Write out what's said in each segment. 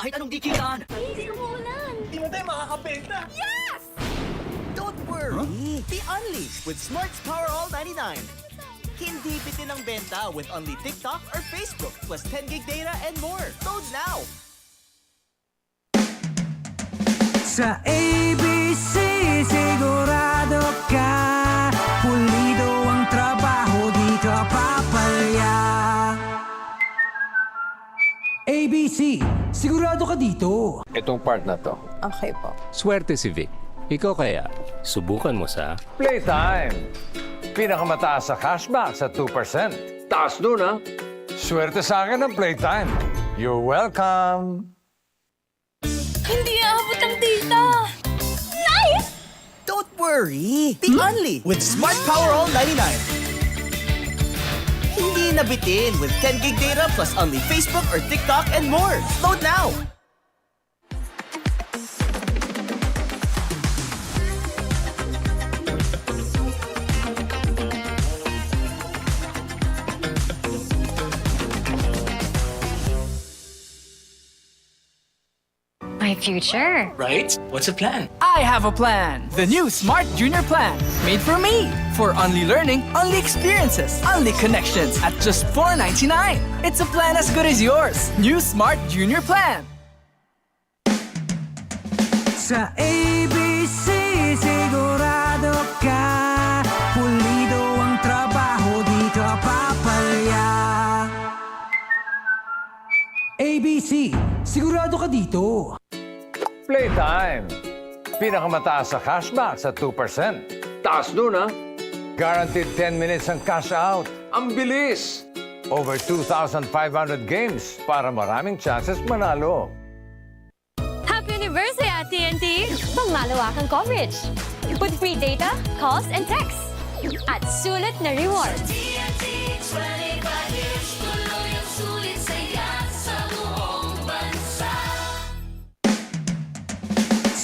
kahit anong dikitan. Easy umulan. Di mo tayo makakabenta. Yes! Don't worry, be unleashed with Smart's Power All 99. Hindi bitin ang benta with only TikTok or Facebook plus 10 gig data and more. Load now! Sa ABC, sigurado ka pulido ang trabaho, di ka papalya. ABC, sigurado ka dito. Itong part na to. Okay po. Swerte si Vic. Ikaw kaya, subukan mo sa... PlayTime. Pinakamataas sa cashback sa 2%. Taas dun, ha? Swerte sa akin ang PlayTime. You're welcome. Hindi aabot ang data. Nice! Don't worry, be unleashed with Smart Power All 99. Hindi nabitin with 10 gig data plus only Facebook or TikTok and more. Load now! My future. Right? What's the plan? I have a plan. The new Smart Junior Plan. Made for me. For only learning, only experiences, only connections at just $4.99. It's a plan as good as yours. New Smart Junior Plan. Sa ABC, sigurado ka pulido ang trabaho, di ka papalya. ABC, sigurado ka dito. PlayTime. Pinakamataas sa cashback sa 2%. Taas dun, ha? Guaranteed 10 minutes ang cash out. Ang bilis! Over 2,500 games para maraming chances manalo. Happy anniversary at TNT! Pangmalawakang coverage. With free data, calls, and texts. At sulit na rewards.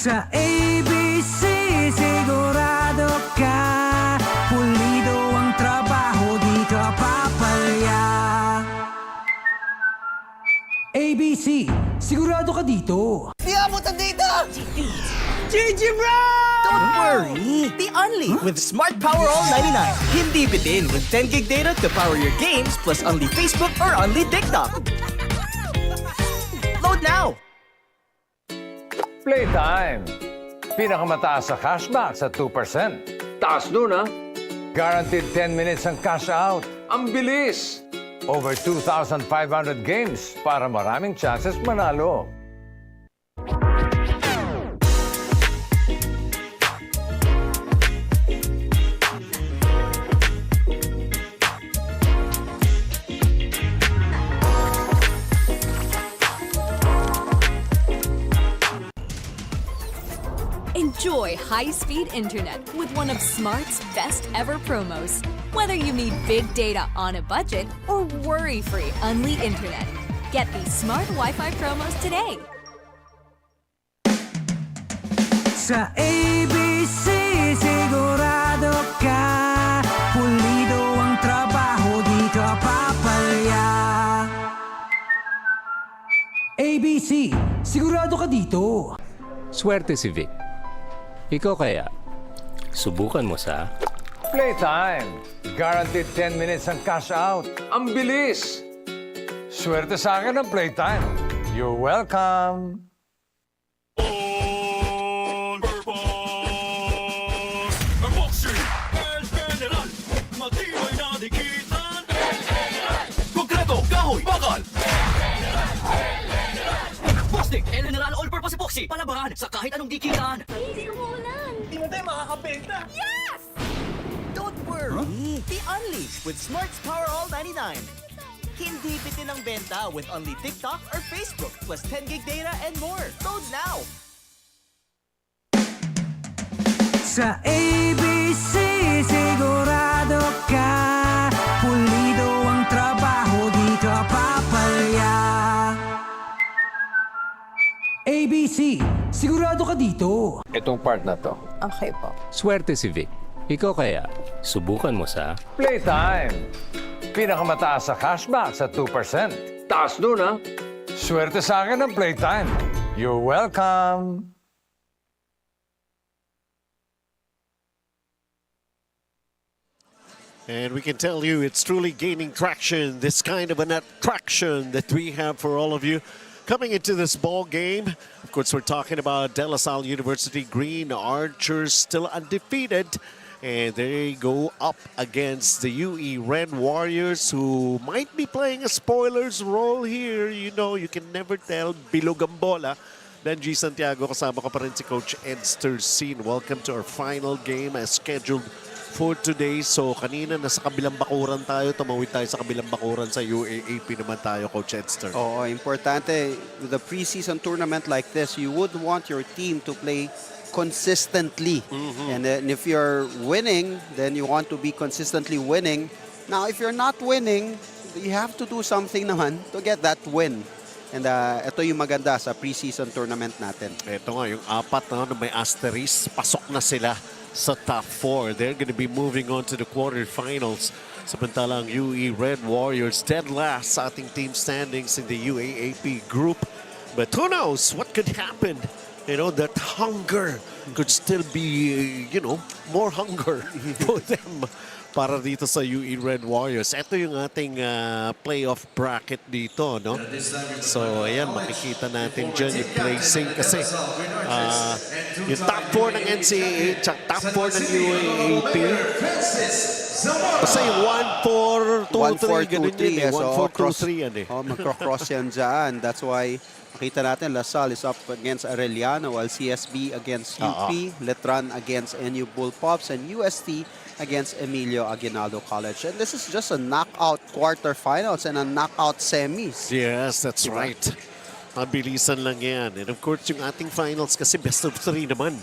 Sa ABC, sigurado ka pulido ang trabaho, di ka papalya. ABC, sigurado ka dito. Di abot ang data! GG, bro! Don't worry, be unleashed with Smart Power All 99. Hindi bitin with 10 gig data to power your games plus only Facebook or only TikTok. Load now! PlayTime. Pinakamataas sa cashback sa 2%. Taas dun, ha? Guaranteed 10 minutes ang cash out. Ang bilis! Over 2,500 games para maraming chances manalo. Enjoy high-speed internet with one of Smart's best-ever promos. Whether you need big data on a budget or worry-free Unli internet, get these Smart Wi-Fi promos today. Sa ABC, sigurado ka pulido ang trabaho, di ka papalya. ABC, sigurado ka dito. Swerte si Vic. Ikaw kaya, subukan mo sa... PlayTime. Guaranteed 10 minutes ang cash out. Ang bilis! Swerte sa akin ang PlayTime. You're welcome. El General All-Purpose Epoxy, palabangan sa kahit anong dikitan. Easy umulan. Di mo tayo makakabenta. Yes! Don't worry, be unleashed with Smart's Power All 99. Hindi bitin ang benta with only TikTok or Facebook plus 10 gig data and more. Load now! Sa ABC, sigurado ka pulido ang trabaho, di ka papalya. ABC, sigurado ka dito. Itong part na to. Okay po. Swerte si Vic. Ikaw kaya, subukan mo sa... PlayTime. Pinakamataas sa cashback sa 2%. Taas dun, ha? Swerte sa akin ng playtime. You're welcome. And we can tell you it's truly gaining traction, this kind of an attraction that we have for all of you coming into this ball game. Of course, we're talking about Salle University Green Archers, still undefeated. And they go up against the UE Red Warriors, who might be playing a spoiler's role here. You know, you can never tell. Bilog ang bola. Benji Santiago, kasama ko pa rin si Coach Edster Scene. Welcome to our final game as scheduled for today. So kanina nasa kabilang bakuran tayo, tumawid tayo sa kabilang bakuran sa UAAP naman tayo, Coach Edster. Oo, importante. With a preseason tournament like this, you would want your team to play consistently. And if you're winning, then you want to be consistently winning. Now, if you're not winning, you have to do something naman to get that win. And ito yung maganda sa preseason tournament natin. Ito nga, yung apat na may asterisk, pasok na sila sa top 4. They're going to be moving on to the quarterfinals. Samantalang UE Red Warriors dead last sa ating team standings in the UAAP group. But who knows what could happen? You know, that hunger could still be, you know, more hunger for them para dito sa UE Red Warriors. Ito yung ating playoff bracket dito, no? So, ayan, makikita natin dyan yung placing kasi yung top 4 ng NCAA at top 4 ng UAAP. Basta yung 1-4-2-3, ganun yun eh. 1-4-2-3 yan eh. Magkro-cross yan dyan. That's why makita natin LaSalle is up against Arellano, while CSB against UP, Letran against NU Bullpups, and UST against Emilio Aguinaldo College. And this is just a knockout quarterfinals and a knockout semis. Yes, that's right. Mabilisan lang yan. And of course, yung ating finals kasi best of 3 naman.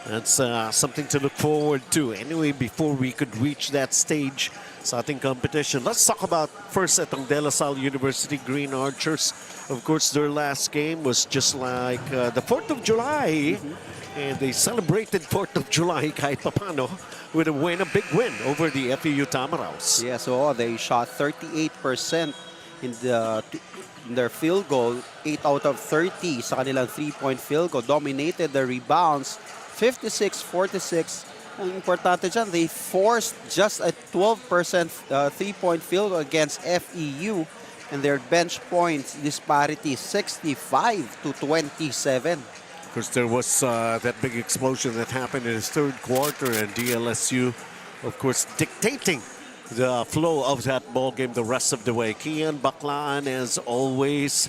That's something to look forward to. Anyway, before we could reach that stage sa ating competition, let's talk about first itong Salle University Green Archers. Of course, their last game was just like the 4th of July. And they celebrated 4th of July kahit papano with a win, a big win over the FEU Tamaraws. Yeah, so they shot 38% in their field goal, 8 out of 30 sa kanilang 3-point field goal. Dominated the rebounds, 56-46. Ang importante dyan, they forced just a 12% 3-point field goal against FEU. And their bench points disparity, 65-27. Of course, there was that big explosion that happened in the third quarter, and DLSU, of course, dictating the flow of that ball game the rest of the way. Kian Baclaan, as always,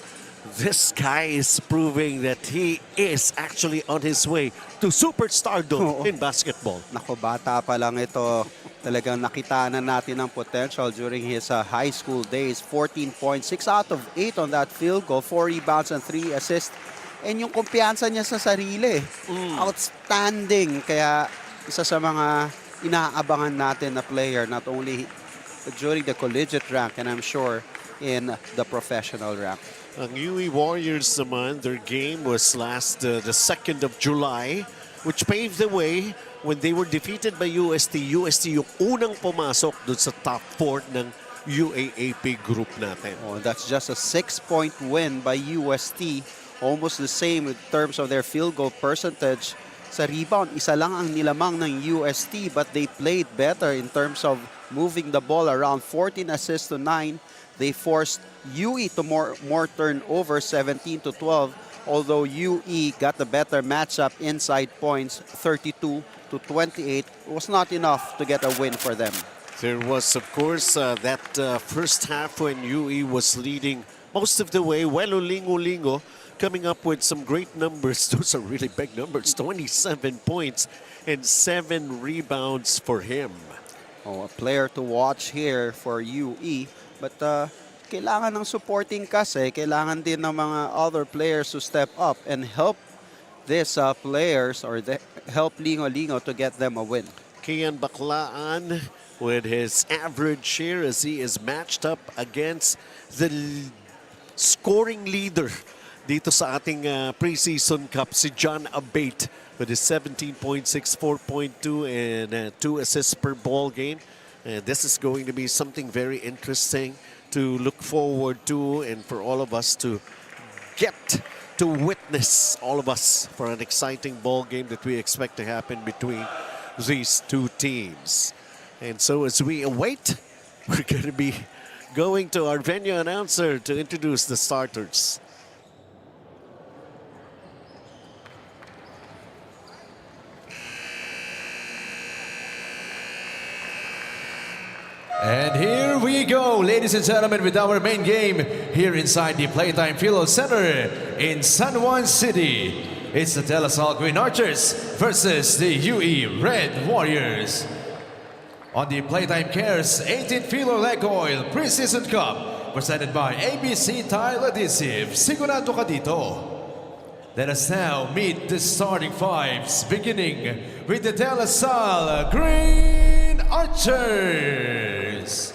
this guy is proving that he is actually on his way to superstardom in basketball. Nako, bata pa lang ito. Talagang nakita na natin ang potential during his high school days. 14 points, 6 out of 8 on that field goal, 4 rebounds and 3 assists. And yung kumpiyansa niya sa sarili, outstanding. Kaya isa sa mga inaabangan natin na player, not only during the collegiate rank, and I'm sure in the professional rank. Ang UE Warriors naman, their game was last the 2nd of July, which paved the way when they were defeated by UST. UST yung unang pumasok dun sa top 4 ng UAAP group natin. Oh, that's just a 6-point win by UST. Almost the same in terms of their field goal percentage. Sa rebound, isa lang ang nilamang ng UST, but they played better in terms of moving the ball around. 14 assists to 9. They forced UE to more turnovers, 17-12. Although UE got the better matchup inside points, 32-28. It was not enough to get a win for them. There was, of course, that first half when UE was leading most of the way. Well, Lingo coming up with some great numbers. Those are really big numbers. 27 points and 7 rebounds for him. Oh, a player to watch here for UE. But kailangan ng supporting kasi. Kailangan din ng mga other players to step up and help these players or help Lingo to get them a win. Kian Baclaan with his average share as he is matched up against the scoring leader dito sa ating preseason cup, si John Abate with his 17 points, 4.2 and 2 assists per ball game. And this is going to be something very interesting to look forward to and for all of us to get to witness, all of us, for an exciting ball game that we expect to happen between these two teams. And so as we await, we're going to be going to our venue announcer to introduce the starters. And here we go, ladies and gentlemen, with our main game here inside the PlayTime Filoil Center in San Juan City. It's the DLSU Green Archers versus the UE Red Warriors. On the PlayTime Cares 18th Filoil EcoOil Preseason Cup, presented by ABC Tile Adhesive. Sigurado ka dito. Let us now meet the starting fives, beginning with the DLSU Green Archers.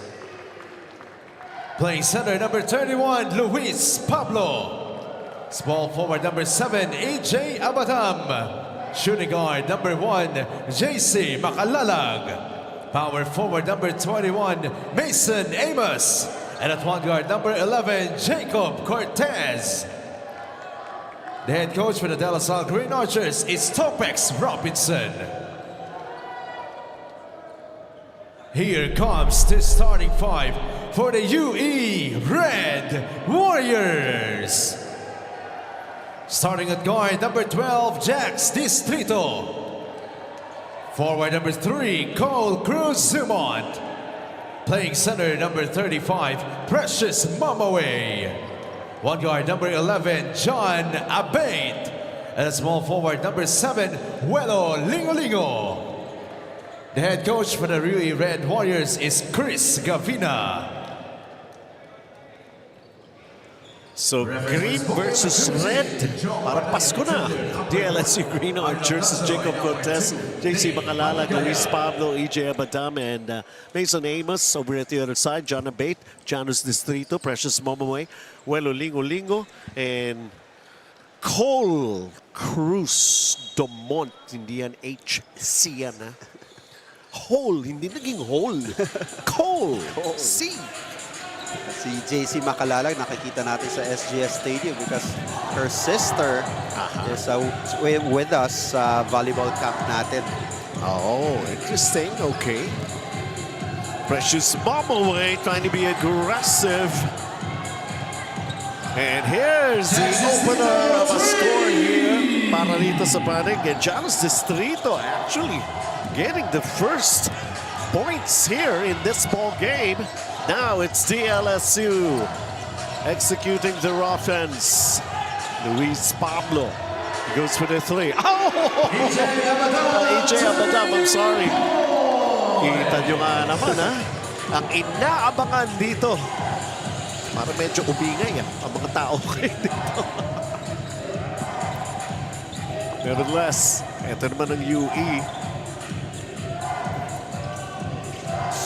Playing center, number 31, Luis Pablo. Small forward, number 7, AJ Abadam. Shooting guard, number 1, JC Makalalag. Power forward, number 21, Mason Amos. And at one guard, number 11, Jacob Cortez. The head coach for the DLSU Green Archers is Topex Robinson. Here comes the starting five for the UE Red Warriors. Starting at guard, number 12, Jax Distrito. Forward, number 3, Cole Cruz Zumont. Playing center, number 35, Precious Mamaway. One guard, number 11, John Abate. And a small forward, number 7, Welo Lingolingo. The head coach for the UE Red Warriors is Chris Gavina. So green versus red, para Pasko na. DLSU Green Archers is Jacob Cortez, JC Makalala, Luis Pablo, EJ Abadam, and Mason Amos. Over at the other side, John Abate, Janus Distrito, Precious Momaway, Welo Lingo, and Cole Cruz Domont. Hindi yan HC yan, ha? Hole, hindi naging hole. Cole, C. Si JC Makalalag, nakikita natin sa SGS Stadium because her sister is with us sa volleyball camp natin. Oh, interesting. Okay. Precious Momaway trying to be aggressive. And here's the opener of a score here para rito sa panig. And Janus Distrito actually getting the first points here in this ball game. Now it's DLSU executing their offense. Luis Pablo goes for the 3. Oh! AJ Abadam, I'm sorry. Kita nyo nga naman, ha? Ang inaabangan dito. Para medyo ubingay, ang mga tao kayo dito. Nevertheless, ito naman ang UE.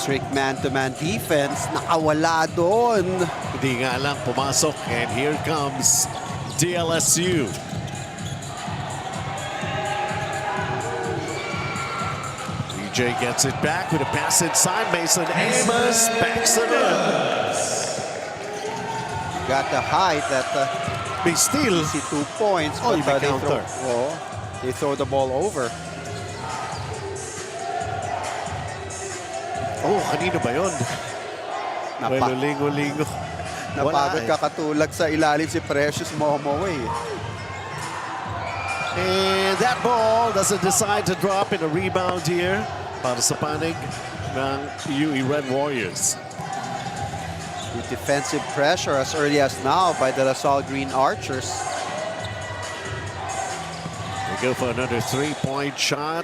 Strict man-to-man defense, nakawala doon. Hindi nga lang pumasok. And here comes DLSU. EJ gets it back with a pass inside. Mason Amos backs it in. Got the height that they steal. Easy 2 points. Oh, you but counter. They throw the ball over. Oh, kanino ba yun? Welo Lingo. Napagod kakatulad sa ilalim si Precious Momaway. And that ball doesn't decide to drop in a rebound here para sa panig ng UE Red Warriors. With defensive pressure as early as now by the LaSalle Green Archers. They go for another 3-point shot.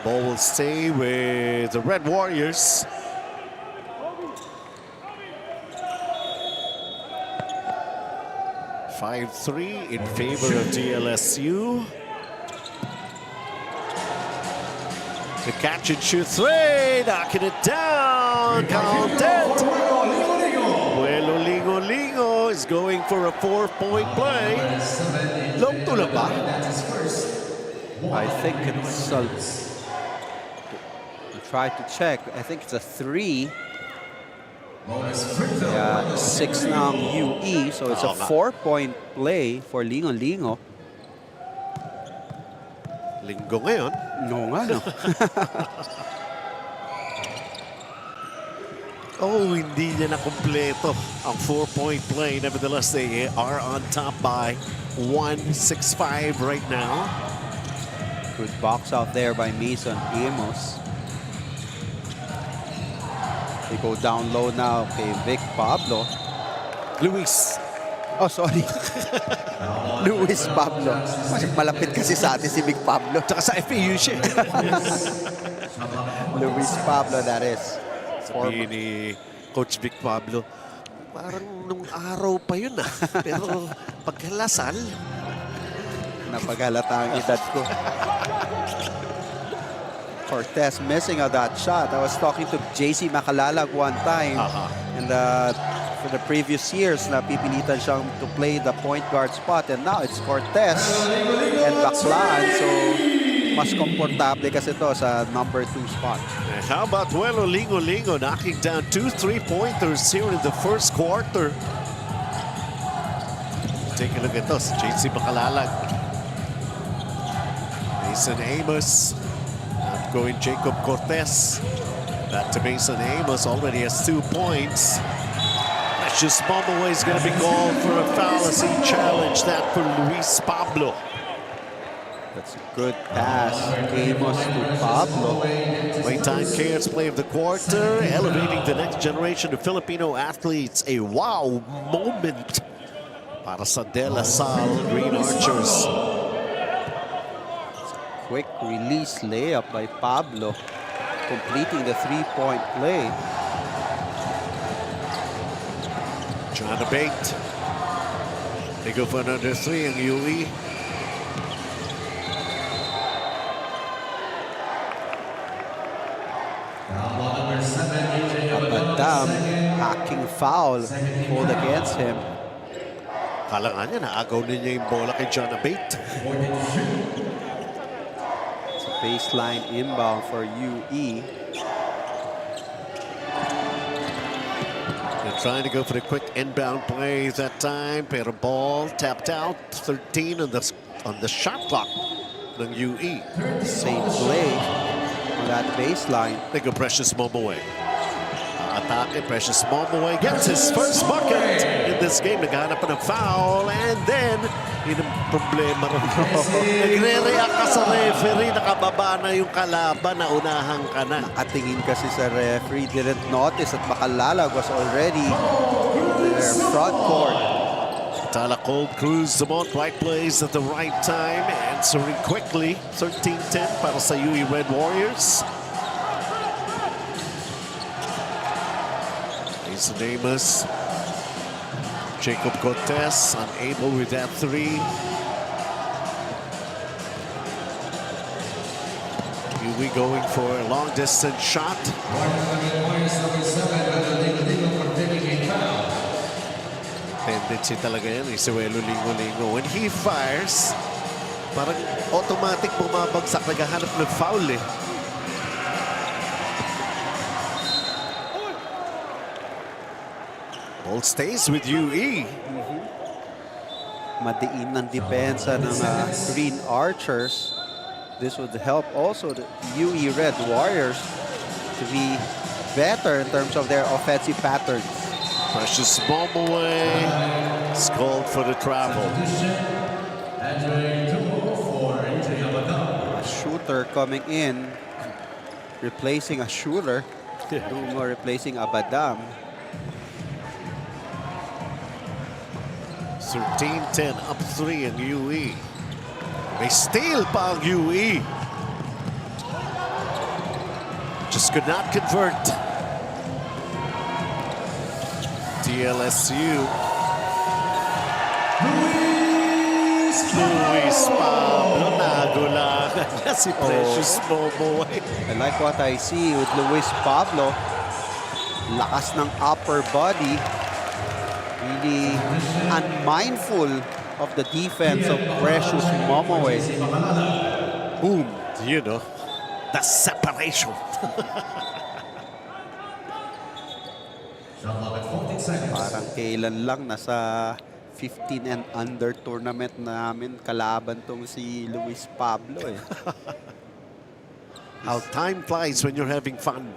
Ball will stay with the Red Warriors. (5-3) in favor of DLSU. The catch and shoot 3, knocking it down. Counted. Welo Lingo is going for a 4-point play. Long to lang ba? I think it's try to check. I think it's a 3. Kaya 6 ng UE, so it's a 4-point play for Lingo. Linggo ngayon. No nga, no? Oh, hindi niya na kumpleto ang 4-point play. Nevertheless, they are on top by 1-6-5 right now. Good box out there by Mason Amos. They go down low now kay Vic Pablo. Luis. Oh, sorry. Luis Pablo. Malapit kasi sa atin si Vic Pablo. Tsaka sa FAU siya. Luis Pablo, that is. Sabihin ni Coach Vic Pablo, parang nung araw pa yun ah. Pero pagkalasal, napaghalata ang edad ko. Cortez missing out that shot. I was talking to JC Macalalag one time. And for the previous years, napipilitan siyang to play the point guard spot. And now it's Cortez and Baclan. So, mas komportable kasi ito sa number 2 spot. and how about Vuelo Lingo knocking down 2 3-pointers here in the first quarter. Take a look at this. JC Macalalag. Mason Amos. Outgoing Jacob Cortez. Back to Mason Amos. Already has 2 points. Precious Momoway is going to be called for a foul as he challenged that for Luis Pablo. That's a good pass. Amos to Pablo. PlayTime Cares play of the quarter, elevating the next generation of Filipino athletes. A wow moment para sa De La Salle Green Archers. Quick release layup by Pablo, completing the 3-point play. Trying to bait. They go for another 3 in UE. Abadam, hacking foul called against him. Kala nga niya, naagaw niya yung bola kay John Abate. It's a baseline inbound for UE. They're trying to go for the quick inbound play that time, pero ball tapped out. 13 on the shot clock ng UE. Same play on that baseline. They go Precious Momoway. Atake, Precious Momoway gets his first bucket in this game. Naghahanap pa ng foul, and then yun ang problema rin. Nagre-react ka sa referee, nakababa na yung kalaban, naunahan ka na. Nakatingin kasi sa referee, didn't notice that Macalalag was already in their front court. Tala Cold Cruz, the right place at the right time, answering quickly. 13-10 para sa UE Red Warriors. Mason Amos. Jacob Cortez unable with that 3. UE going for a long distance shot. Tendency talaga yan, Suelo Lingo. When he fires, parang automatic bumabagsak, naghahanap ng foul eh. Ball stays with UE. Madiin ng depensa ng Green Archers. This would help also the UE Red Warriors to be better in terms of their offensive patterns. Precious Momoway is called for the travel. A shooter coming in, replacing a shooter. Replacing Abadam. 13-10, up 3 in UE. May steal pa ang UE. Just could not convert. DLSU. Luis Pablo, nagulangan niya si Precious Momoway. I like what I see with Luis Pablo. Lakas ng upper body. Really unmindful of the defense of Precious Momoway. Boom. You know, the separation. Parang kailan lang nasa 15 and under tournament namin kalaban tong si Luis Pablo eh. How time flies when you're having fun.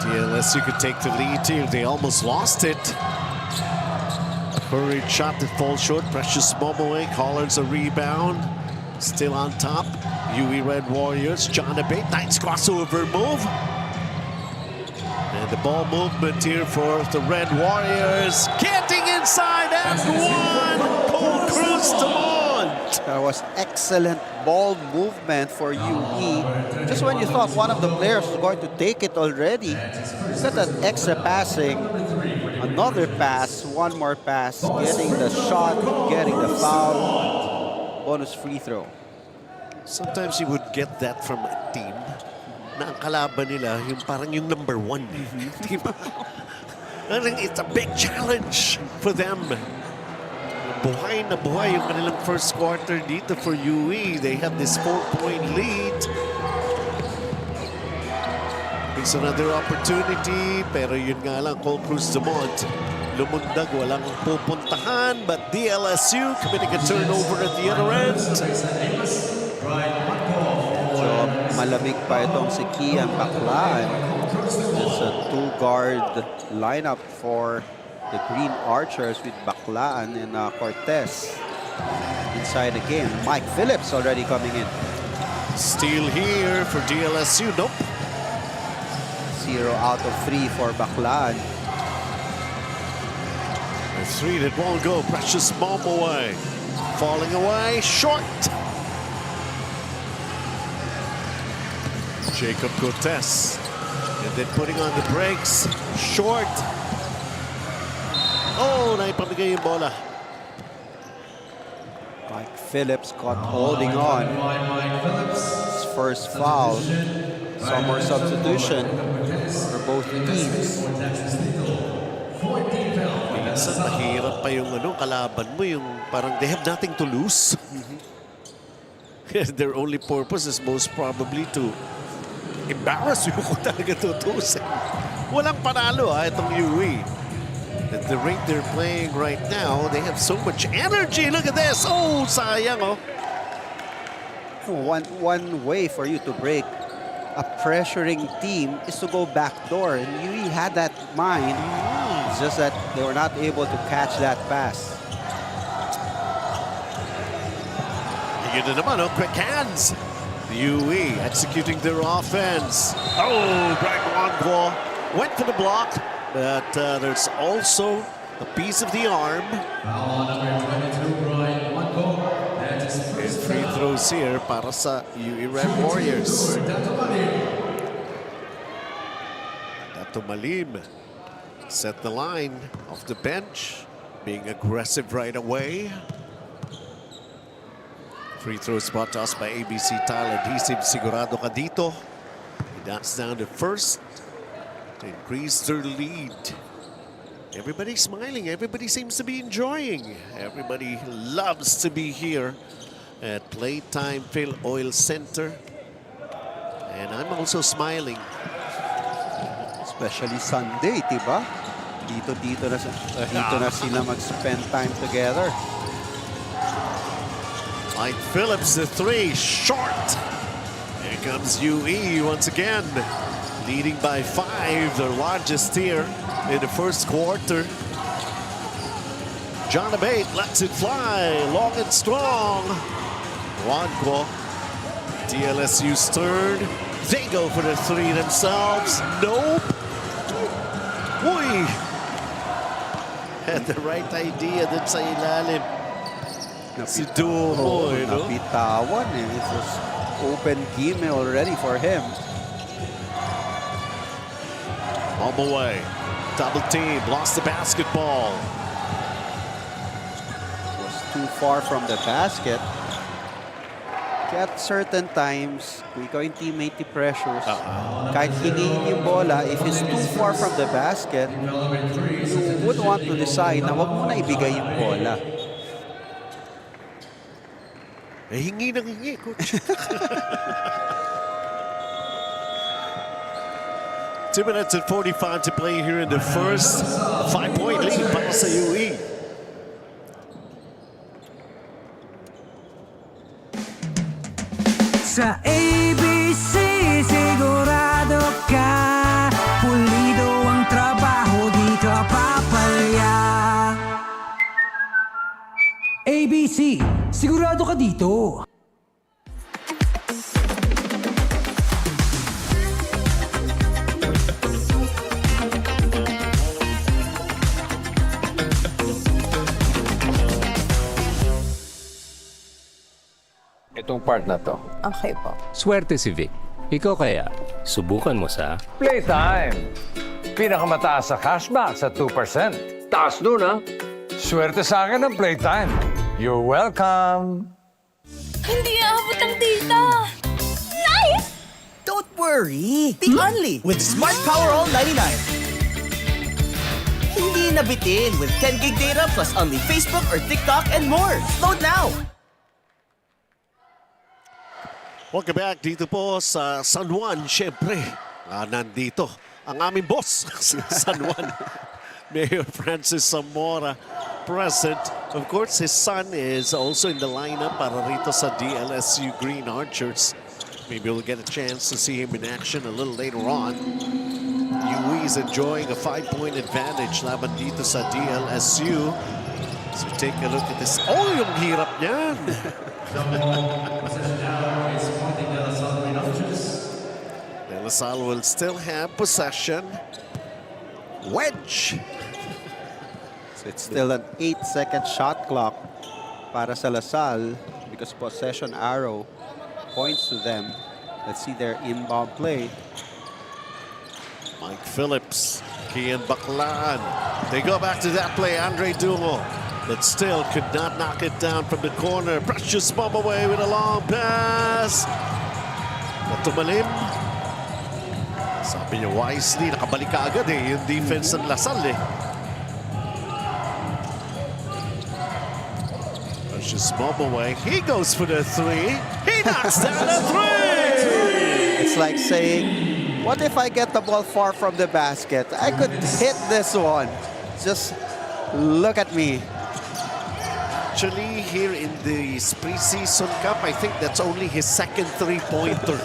DLSU could take the lead here. They almost lost it. Hurried shot that falls short. Precious Momoe collars a rebound. Still on top. UE Red Warriors. John Abate. Nice crossover move. And the ball movement here for the Red Warriors. Getting inside and one. Paul Cruz Demont. That was excellent ball movement for UE. Just when you thought one of the players was going to take it already, look at that extra passing. Another pass, one more pass, getting the shot, getting the foul. Bonus free throw. Sometimes you would get that from a team na ang kalaban nila yung parang yung number 1. Diba? It's a big challenge for them. Buhay na buhay yung kanilang first quarter dito for UE. They have this 4-point lead. It's another opportunity, pero yun nga lang, Paul Cruz Demont lumundag, walang pupuntahan, but DLSU committing a turnover at the other end. So, malamig pa itong si Kian Baclaan. It's a two-guard lineup for the Green Archers with Baclaan and Cortez. Inside again, Mike Phillips already coming in. Steal here for DLSU, nope. 0 out of 3 for Baclaan. A 3 that won't go. Precious Momoe falling away, short. Jacob Cortez, and then putting on the brakes, short. Oh, naipamigay yung bola. Mike Phillips caught holding on. His first foul. Some more substitution for both teams. Minsan mahirap pa yung kalaban mo, yung parang they have nothing to lose. Their only purpose is most probably to embarrass you kung talaga tutusin. Walang panalo itong UE. At the rate they're playing right now, they have so much energy. Look at this. Oh, sayang oh. One way for you to break a pressuring team is to go backdoor, and UE had that in mind. It's just that they were not able to catch that pass. Yun na naman, oh, quick hands. UE executing their offense. Oh, Greg Wangwo went for the block, but there's also a piece of the arm. And free throws here para sa UE Red Warriors. Dato Malim set the line off the bench, being aggressive right away. Free throw spot tossed by ABC Tile Adhesive. Sigurado ka dito. That's down to first to increase their lead. Everybody's smiling. Everybody seems to be enjoying. Everybody loves to be here at PlayTime Filoil Center. And I'm also smiling. Especially Sunday, diba? Dito na sila mag-spend time together. Mike Phillips, the 3, short. Here comes UE once again, leading by 5, their largest here in the first quarter. John Abate lets it fly, long and strong. Wangwo, DLSU's turn. They go for the 3 themselves. Nope. Uy! Had the right idea dun sa ilalim. Si Duo, napitawan eh. It was open game already for him. On the way. Double team, lost the basketball. Was too far from the basket. At certain times, kung ikaw yung teammate pressures, kahit hingin yung bola, if it's too far from the basket, you would want to decide na wag mo na ibigay yung bola. hingi ng hingi, coach. 2 minutes and 45 to play here in the first. 5-point lead para sa UE. Sa ABC, sigurado ka, pulido ang trabaho, di ka papalya. ABC, sigurado ka dito. Itong part na to. Okay po. Swerte si Vic. Ikaw kaya, subukan mo sa Playtime! Pinakamataas sa cashback sa 2%. Taas nun, ha? Swerte sa akin ang Playtime. You're welcome! Hindi aabot ang data! Nice! Don't worry! The Only with Smart Power All 99. Hindi nabitin with 10 gig data plus only Facebook or TikTok and more. Load now! Welcome back dito po sa San Juan. Siyempre, nandito ang aming boss sa San Juan. Mayor Francis Zamora present. Of course, his son is also in the lineup para rito sa DLSU Green Archers. Maybe we'll get a chance to see him in action a little later on. UE is enjoying a 5-point advantage laban dito sa DLSU. So take a look at this. Oh, yung hirap niyan! De La Salle will still have possession. Wedge! So it's still an 8-second shot clock para sa La Salle because possession arrow points to them. Let's see their inbound play. Mike Phillips, Kian Baclaan. They go back to that play. Andre Dungo, but still could not knock it down from the corner. Precious bomb away with a long pass. Natumalim. Sabi niya wisely, nakabalik ka agad yung defense ng La Salle Precious bomb away. He goes for the 3. He knocks down a 3. It's like saying, what if I get the ball far from the basket? I could hit this one. Just look at me. Actually, here in the Preseason Cup, I think that's only his second three-pointer.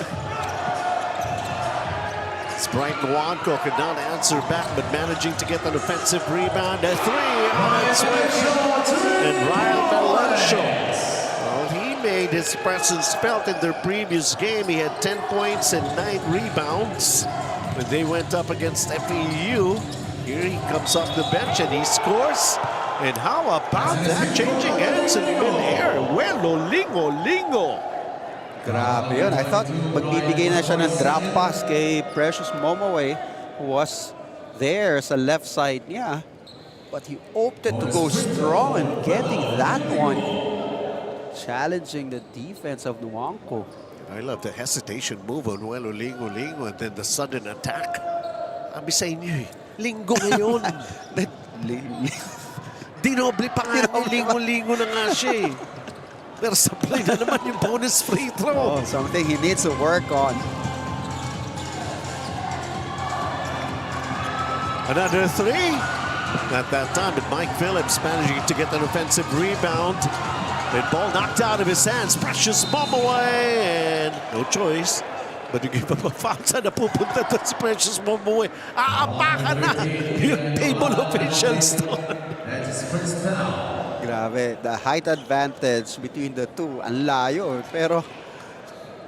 Bright Nwanko could not answer back, but managing to get an offensive rebound. A 3 on its way. And Ryan Melencio, well, he made his presence felt in their previous game. He had 10 points and 9 rebounds when they went up against FEU. Here he comes off the bench and he scores. And how about that? Changing hands in mid-air. Well, lingo. Grabe yun. I thought magbibigay na siya ng drop pass kay Precious Momaway, who was there sa left side niya. But he opted to go strong and getting that one. Challenging the defense of Nwanko. I love the hesitation move on Welo Lingo and then the sudden attack. Sabi sa inyo linggo ngayon. Dinoble pa nga lingo na nga siya Pero sa play na naman yung bonus free throw. Oh, something he needs to work on. Another 3. At that time, but Mike Phillips managing to get an offensive rebound. The ball knocked out of his hands. Precious bomb away. And no choice. But you give up a foul. Saan napupunta to si Precious bomb away? Aapakan na yung table officials doon. Grabe, the height advantage between the two, ang layo. Pero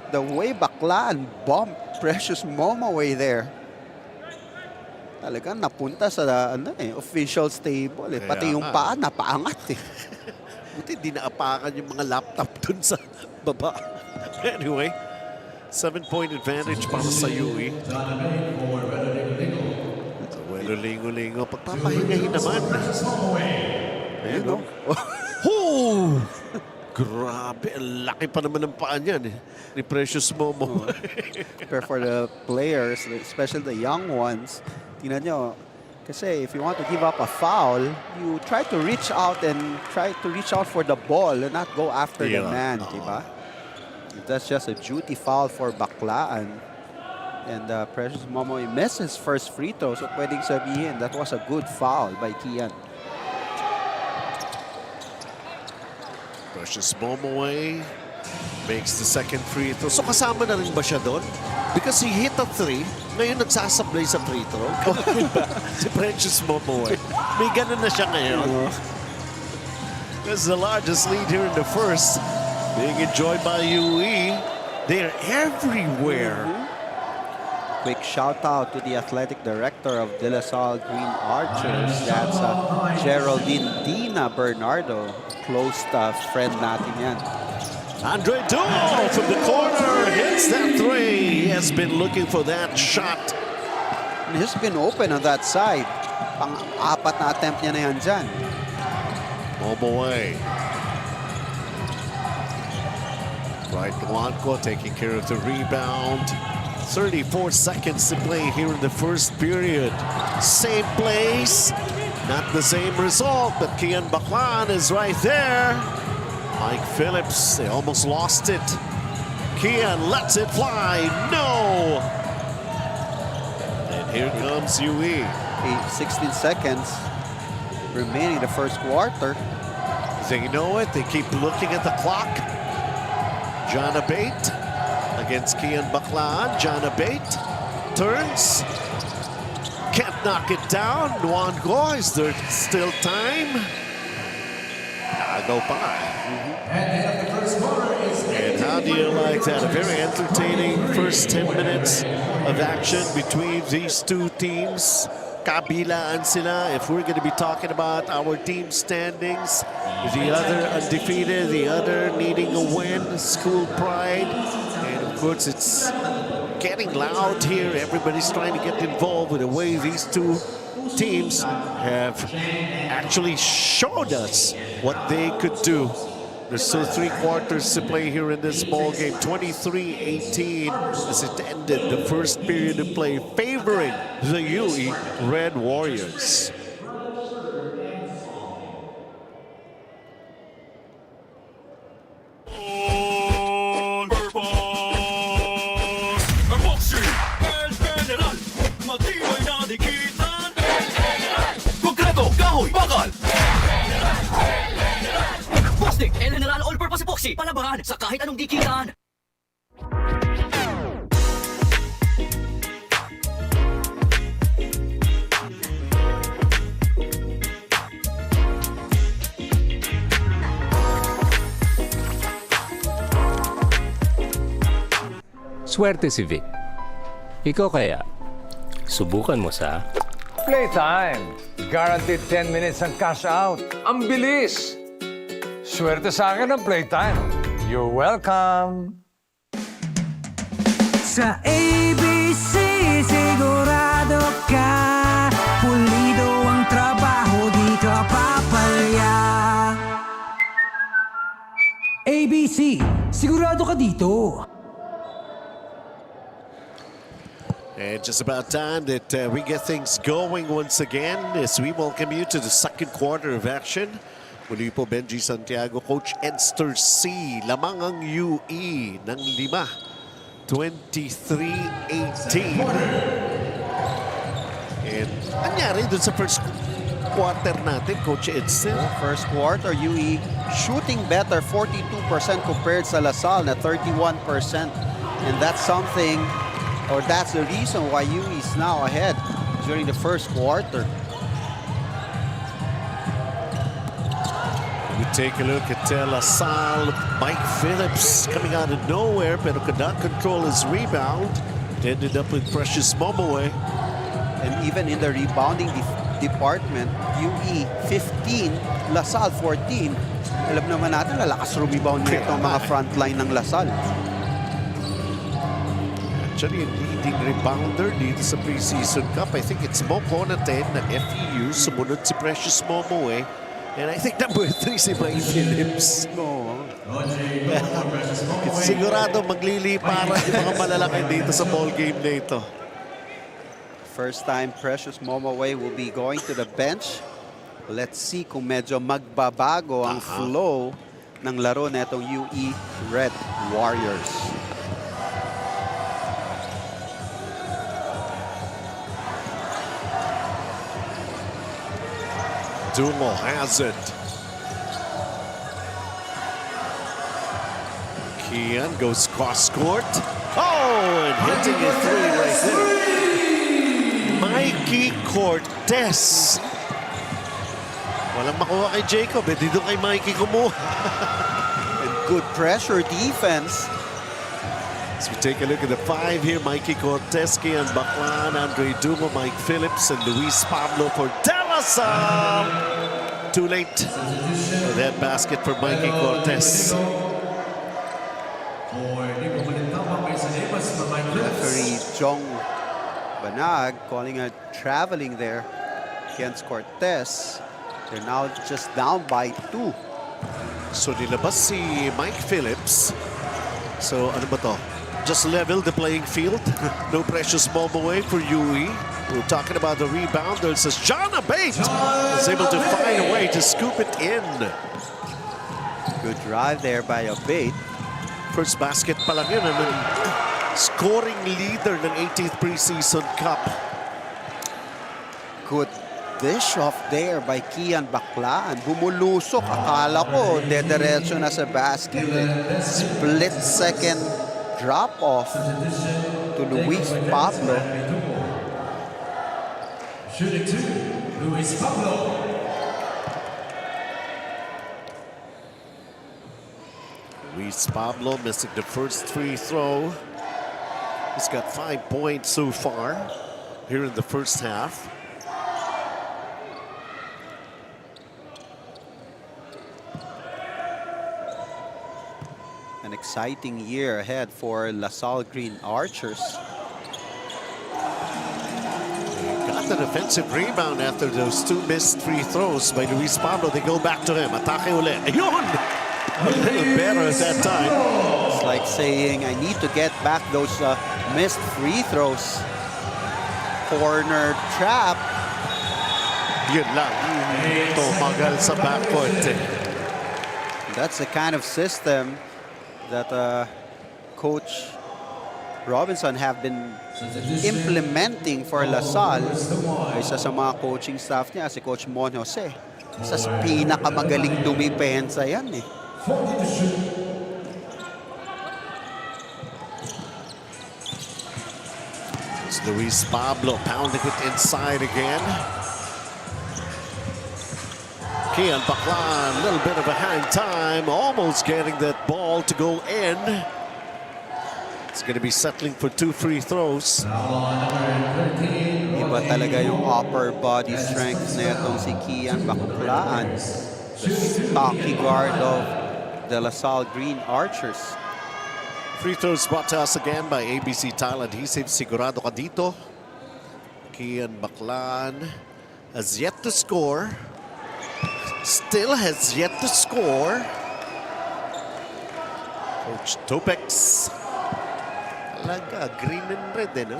the way Baclaan bumped Precious Momaway there, talagang napunta sa officials table. Pati yung paa, napaangat Buti di naapakan yung mga laptop dun sa baba. Anyway, 7-point advantage para sa UE. So, Welo Lingo. Pagpapahingahin naman. Ayun, oh! Grabe, ang laki pa naman ng paa niyan ni Precious Momo. Pero for the players, especially the young ones, tingnan nyo, Kasi if you want to give up a foul, you try to reach out for the ball and not go after the man, diba? That's just a duty foul for Baklaan. And Precious Momoy missed his first free throw, so pwedeng sabihin that was a good foul by Kian. Precious Momoy makes the second free throw. So kasama na rin ba siya doon? Because he hit a 3, ngayon nagsasablay sa free throw. Ganun ba? Si Precious Momoy. May ganun na siya ngayon. That's the largest lead here in the first. Being enjoyed by UE. They're everywhere. Quick shout out to the athletic director of De La Salle Green Archers. That's Geraldine Dina Bernardo. Close friend natin yan. Andre Duo from the corner hits that 3. He has been looking for that shot. And he's been open on that side. Pang-apat na attempt niya na yan dyan. Momoy. Right, Blanco taking care of the rebound. 34 seconds to play here in the first period. Same place, not the same result, but Kian Baklaan is right there. Mike Phillips, they almost lost it. Kian lets it fly. No! And here comes UE. 16 seconds remaining the first quarter. They know it. They keep looking at the clock. John Abate against Kian Baklaan. John Abate turns. Can't knock it down. Go. Is there still time? Go by. And how do you like that? A very entertaining first 10 minutes of action between these two teams. Kabilaan sila. If we're going to be talking about our team standings, the other undefeated, the other needing a win, school pride. And of course, it's getting loud here. Everybody's trying to get involved with the way these two teams have actually showed us what they could do. There's still 3 quarters to play here in this ball game. 23-18 as it ended the first period of play, favoring the UE Red Warriors. El General All-Purpose Epoxy, palabangan sa kahit anong dikitan. Swerte si Vic. Ikaw kaya, subukan mo sa Playtime. Guaranteed 10 minutes ang cash out. Ang bilis! Swerte sa akin ang Playtime. You're welcome. Sa ABC, sigurado ka. Pulido ang trabaho, di ka papalya. ABC, sigurado ka dito. And just about time that we get things going once again as we welcome you to the second quarter of action. Muli po Benji Santiago, Coach Edster C. Lamang ang UE ng 5. 23-18. And nangyari dun sa first quarter natin, Coach Edster? First quarter, UE shooting better, 42% compared sa LaSalle na 31%. And that's something, or that's the reason why UE is now ahead during the first quarter. We take a look at LaSalle. Mike Phillips coming out of nowhere, pero could not control his rebound. It ended up with Precious Momoy. And even in the rebounding department, UE 15, LaSalle 14. Alam naman natin, lalakas rebound nito ang mga frontline ng LaSalle. Actually, yung leading rebounder dito sa Preseason Cup, I think it's Mo Conaten na FEU. Sumunod si Precious Momoy. And I think number 3 si Mike Phillips. Sigurado magliliparan yung mga malalaki dito sa ball game na ito. First time Precious Momaway will be going to the bench. Let's see kung medyo magbabago ang flow ng laro netong UE Red Warriors. Dumo has it. Kian goes cross court. Oh, and hitting a three right there. Mikey Cortez. Walang makuha kay Jacob. Dito kay Mikey kumuha. And good pressure defense. As we take a look at the five here, Mikey Cortez, Kian Baclan, Andre Dumo, Mike Phillips, and Luis Pablo for De La Salle. Too late for that basket for Mikey Cortez. Referee Jong Banag calling a traveling there against Cortez. They're now just down by 2. So nilabas si Mike Phillips. So ano ba to? Just level the playing field. No precious bomb away for UE. We're talking about the rebounders as John Abate is able to find a way to scoop it in. Good drive there by Abate. First basket pa lang yun. And then scoring leader ng 18th Preseason Cup. Good dish off there by Kian Baclan. Bumulusok. Akala ko dediretso na sa basket. Split second drop off to Luis Pablo. Shooting 2, Luis Pablo. Luis Pablo missing the first free throw. He's got 5 points so far here in the first half. An exciting year ahead for LaSalle Green Archers. Got the defensive rebound after those 2 missed free throws by Luis Pablo. They go back to him. Atake ulit. Ayun! A little better at that time. It's like saying, I need to get back those missed free throws. Corner trap. Yun lang. Tumagal sa backcourt. That's the kind of system that Coach Robinson have been implementing for LaSalle. Isa sa mga coaching staff niya, si Coach Mon Jose. Isa sa pinakamagaling dumipensa yan eh. It's Luis Pablo pounding it inside again. Kian Baclan, a little bit of a hang time, almost getting that ball to go in. It's going to be settling for 2 free throws. Iba talaga yung upper body strength na itong si Kian Baclan. The stocky guard of the LaSalle Green Archers. Free throws brought to us again by ABC Tile Adhesive. Sigurado ka dito. Kian Baclan has yet to score. Still has yet to score. Coach Topex. Talaga, green and red eh, no?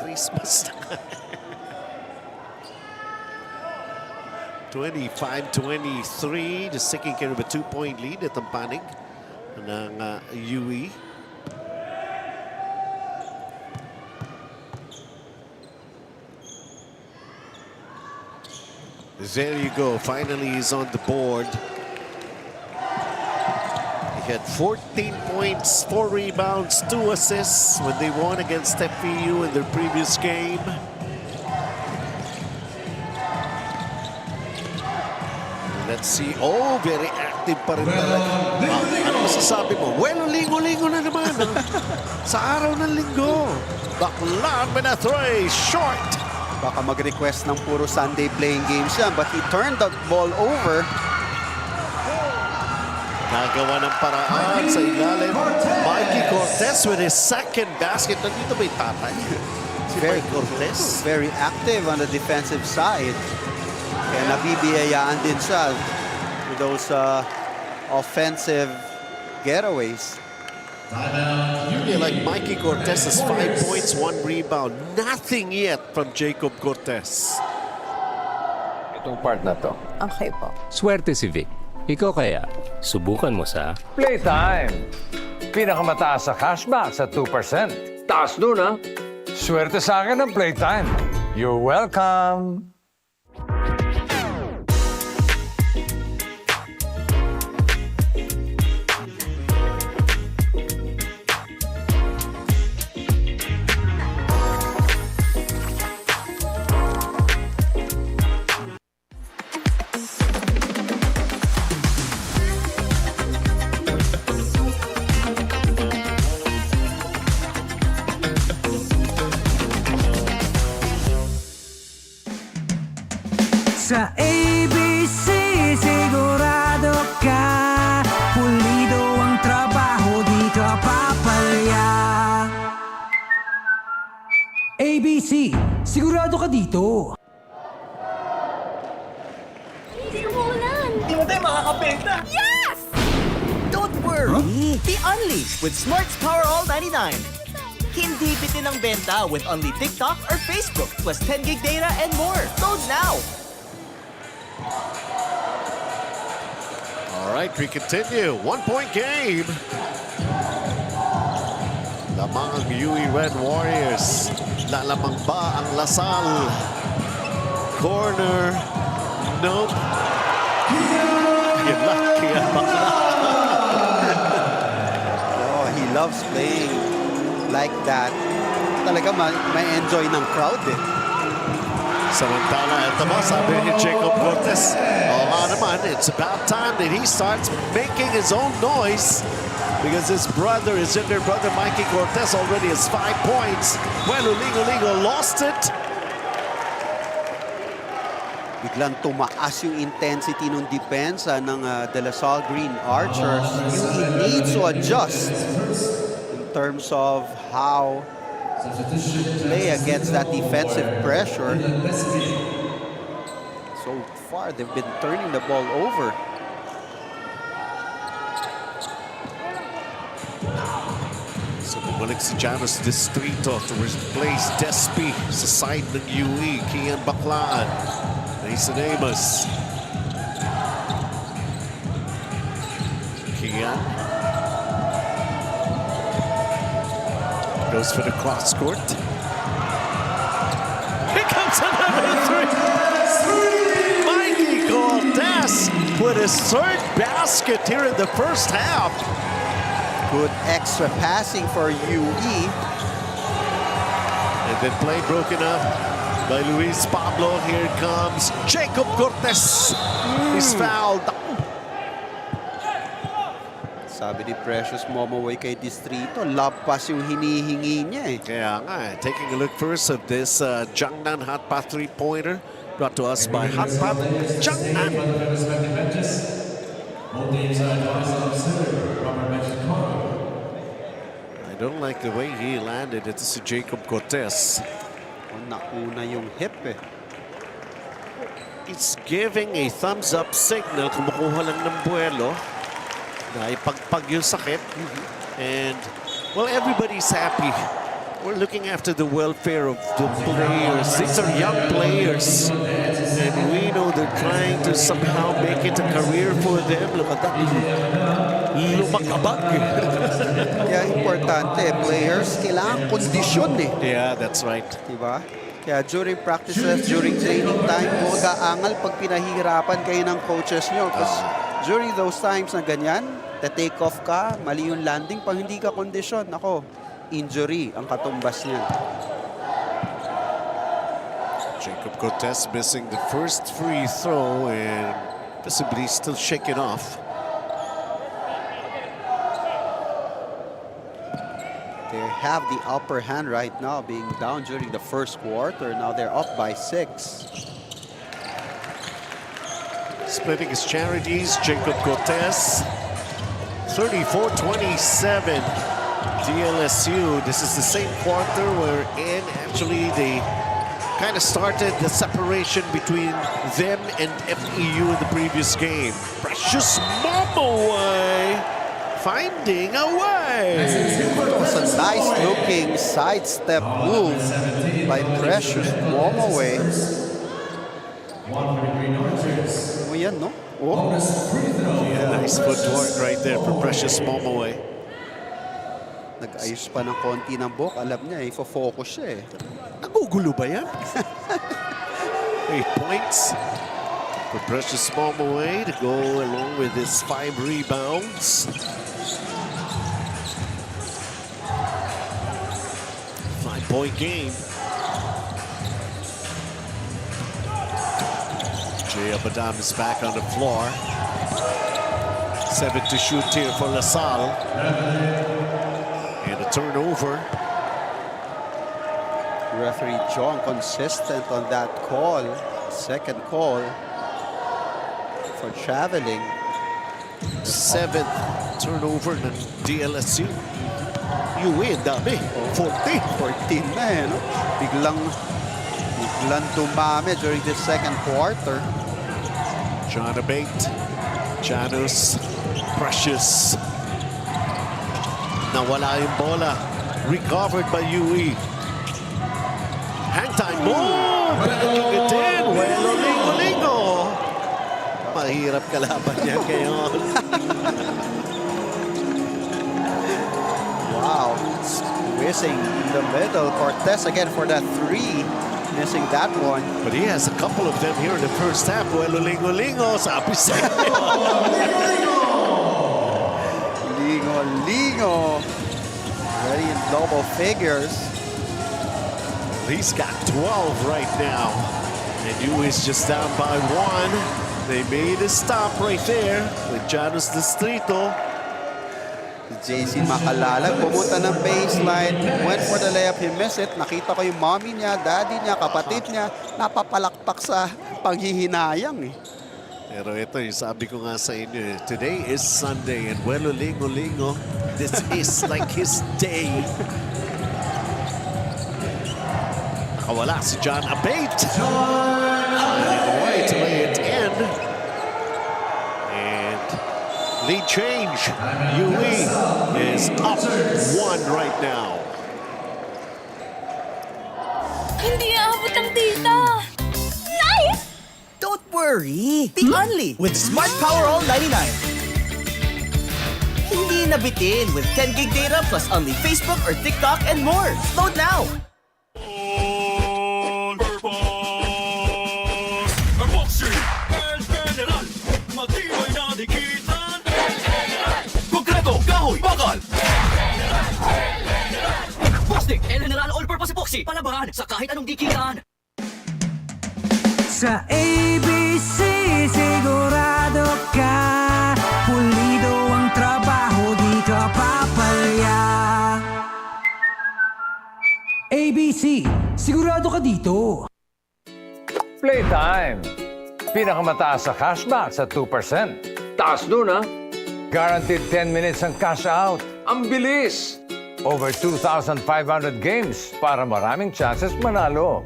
Christmas. 25-23, just taking care of a 2-point lead at ang panig ng UE. There you go. Finally, he's on the board. He had 14 points, 4 rebounds, 2 assists when they won against FPU in their previous game. Let's see. Oh, very active pa rin talaga. Ano masasabi mo? Well, linggo-linggo na naman. Sa araw ng linggo. Baclan with a three. Short. Baka mag-request ng puro Sunday playing games yan, but he turned that ball over. Nagawa ng paraan sa ilalim. Mikey Cortez with his second basket. Nandito ba yung tatay? Si Mikey Cortez. Very active on the defensive side. Kaya nabibiyayaan din siya with those offensive getaways. Yeah, like Mikey Cortez has 5 points, 1 rebound. Nothing yet from Jacob Cortez. Itong part na to. Okay po. Swerte si Vic. Ikaw kaya, subukan mo sa Playtime! Pinakamataas sa cashback sa 2%. Taas nun, ha? Swerte sa akin ang Playtime. You're welcome! Sa ABC, sigurado ka pulido ang trabaho, di ka papalya. ABC, sigurado ka dito. Hindi mo tayo makakabenta. Yes! Don't worry! Be unleashed with Smart's Power All 99. Hindi bitin ang benta with only TikTok or Facebook plus 10 gig data and more. Load now! All right, we continue. 1-point game. Lamang ang UE Red Warriors. Lalamang ba ang Lasal? Corner. Nope. Yan lang, kaya bakla. Oh, he loves playing like that. Talaga may enjoy ng crowd eh. Samantala, ito ba, sabi ni Jacob Cortez, naman, it's about time that he starts making his own noise because his younger brother Mikey Cortez already has 5 points. Well, Ulingo lost it. Biglang tumaas yung intensity ng depensa ng De La Salle Green Archers. He needs to adjust in terms of how play against that defensive pressure. So far, they've been turning the ball over. So bumalik si Janus Distrito to replace Despi sa side ng UE. Kian Baclaan. Mason Amos. Kian. Goes for the cross court. Here comes another three. Mikey Cortez with his 3rd basket here in the first half. Good extra passing for UE. And then play broken up by Luis Pablo. Here comes Jacob Cortez. He's fouled. Sabi ni Precious Momoway kay Distrito, labpas yung hinihingi niya eh. Kaya nga, taking a look first of this Jiangnan Hot Pot 3-pointer brought to us by Hot Pot Jiangnan. I don't like the way he landed. It's Jacob Cortez. Nauna yung hip eh. It's giving a thumbs up signal. Kumukuha lang ng buwelo. Naipagpag yung sakit. And, well, everybody's happy. We're looking after the welfare of the players. These are young players. And we know they're trying to somehow make it a career for them. Look at that. Lumakabag. Kaya importante, players, kailangan kondisyon eh. Yeah, that's right. Diba? Kaya during practices, during training time, huwag aangal pag pinahihirapan kayo ng coaches nyo. Kasi during those times na ganyan, take off ka, mali yung landing, pag hindi ka kondisyon, ako, injury ang katumbas niyan. Jacob Cortez missing the first free throw and possibly still shaking off. They have the upper hand right now, being down during the first quarter. Now they're up by 6. Splitting his charities, Jacob Cortez. 34-27. DLSU. This is the same quarter wherein actually they kind of started the separation between them and FEU in the previous game. Precious Momoway finding a way. It was a nice-looking sidestep move by Precious Momaway. Oh, yan, no? Oh. Yeah, nice footwork right there for Precious Momaway. Nag-ayos pa ng konti ng buhok. Alam niya, ifo-focus siya eh. Nagugulo ba yan? 8 points for Precious Momaway to go along with his 5 rebounds. 5-point game. Jay Abadam is back on the floor. 7 to shoot here for LaSalle. And a turnover. Referee John consistent on that call. Second call for traveling. 7th turnover ng DLSU. UN, dami. 14 na eh, no? Biglang dumami during the second quarter. John Abate, Janus, Precious. Nawala yung bola. Recovered by UE. Hang time move! Backing it in. Well, lingo. Mahirap kalaban niya ngayon. Wow. Squeezing in the middle. Cortez again for that 3. Missing that one. But he has a couple of them here in the first half. Well, lingo. Sabi sa Lingo. Already in double figures. He's got 12 right now. And U is just down by 1. They made a stop right there with Janus Distrito. JC Makalalag, pumunta ng baseline, went for the layup, he missed it. Nakita ko yung mommy niya, daddy niya, kapatid niya, napapalakpak sa panghihinayang eh. Pero ito yung sabi ko nga sa inyo, today is Sunday and Welo Lingo, this is like his day. Nakawala si John Abate. Running away to lay it in. And lead change. UE is up 1 right now. Hindi aabot ang data. Nice! Don't worry! The Only with Smart Power All 99. Hindi nabitin with 10 gig data plus only Facebook or TikTok and more. Load now! Plastic and General All-Purpose Epoxy. Palabahan sa kahit anong dikitan. Sa ABC sigurado ka, pulido ang trabaho, di ka papalya. ABC, sigurado ka dito. Playtime. Pinakamataas sa cashback sa 2%. Taas nun, ha? Guaranteed 10 minutes ang cash out. Ang bilis! Over 2,500 games para maraming chances manalo.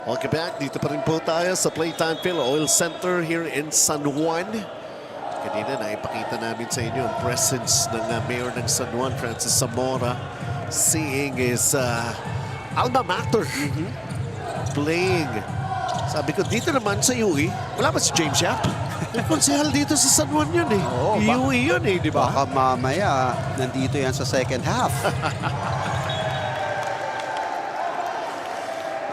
Welcome back. Dito pa rin po tayo sa PlayTime Filoil Center here in San Juan. Kanina naipakita namin sa inyo ang presence ng Mayor ng San Juan, Francis Zamora, seeing his alma mater playing. Sabi ko, dito naman sa UE, wala ba si James Yap? Konsehal dito sa San Juan yun eh. Oo, UE yun eh, di ba? Baka mamaya, nandito yan sa second half.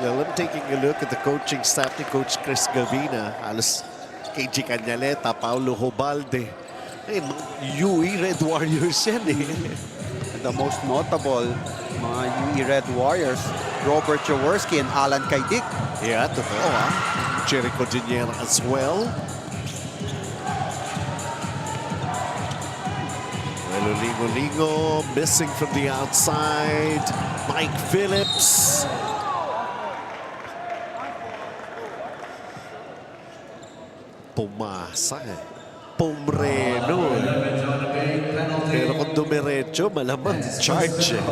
Well, I'm taking a look at the coaching staff ni Coach Chris Gavina. Halos KG Cañaleta, Paulo Hobalde. Eh, UE Red Warriors yan eh. The most notable, mga UE Red Warriors, Robert Jaworski and Alan Kaidik. Yeah, totoo ah. Jericho Dinier as well. Well, Lingo missing from the outside. Mike Phillips. Pumasa eh. Pumreno. Pero kung dumiretso, malamang charge eh.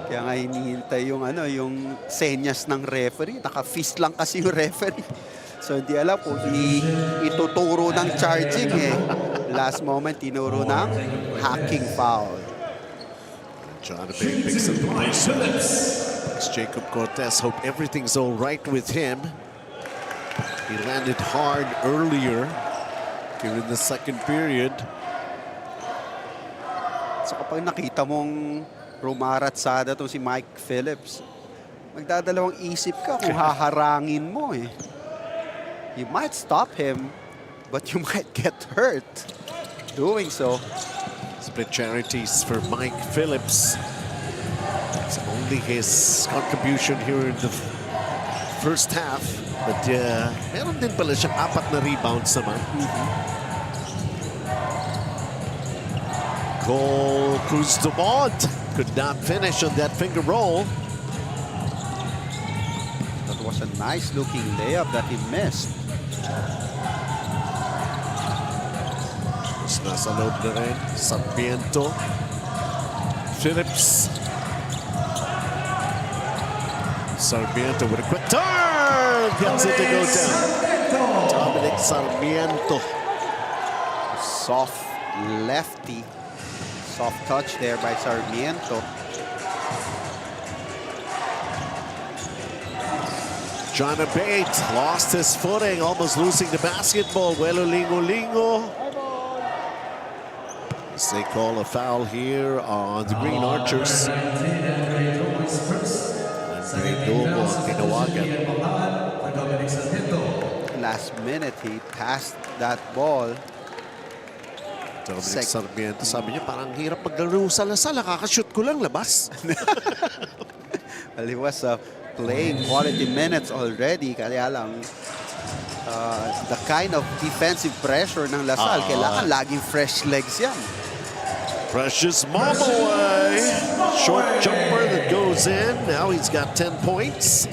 Kaya nga hinihintay yung yung senyas ng referee. Naka-fist lang kasi yung referee. So hindi alam kung ituturo ng charging eh. last moment, tinuro ng hacking foul. Jonathan picks up the pace. It's Jacob Cortez. Hope everything's all right with him. He landed hard earlier during the second period. So kapag nakita mong rumaratsada itong si Mike Phillips, magdadalawang isip ka kung haharangin mo eh. You might stop him, but you might get hurt doing so. Split charities for Mike Phillips. It's only his contribution here in the first half. But meron din pala siyang 4 na rebounds naman. Cole Cruz-Dumont could not finish on that finger roll. That was a nice looking layup that he missed. Nasa loob na rin. Sarmiento. Phillips. Sarmiento with a quick turn. Gets it to go down. Dominic Sarmiento. Soft lefty. Soft touch there by Sarmiento. John Abate lost his footing, almost losing the basketball. Welo Lingo. They call a foul here on the Green Archers. Last minute, he passed that ball. Dominic Sarmiento, sabi niya, parang hirap maglaro sa Lasal. Kakashoot ko lang, labas. Well, he was playing quality minutes already. Kaya lang, the kind of defensive pressure ng Lasal, kailangan laging fresh legs yan. Precious Momaway. Short jumper that goes in. Now he's got 10 points.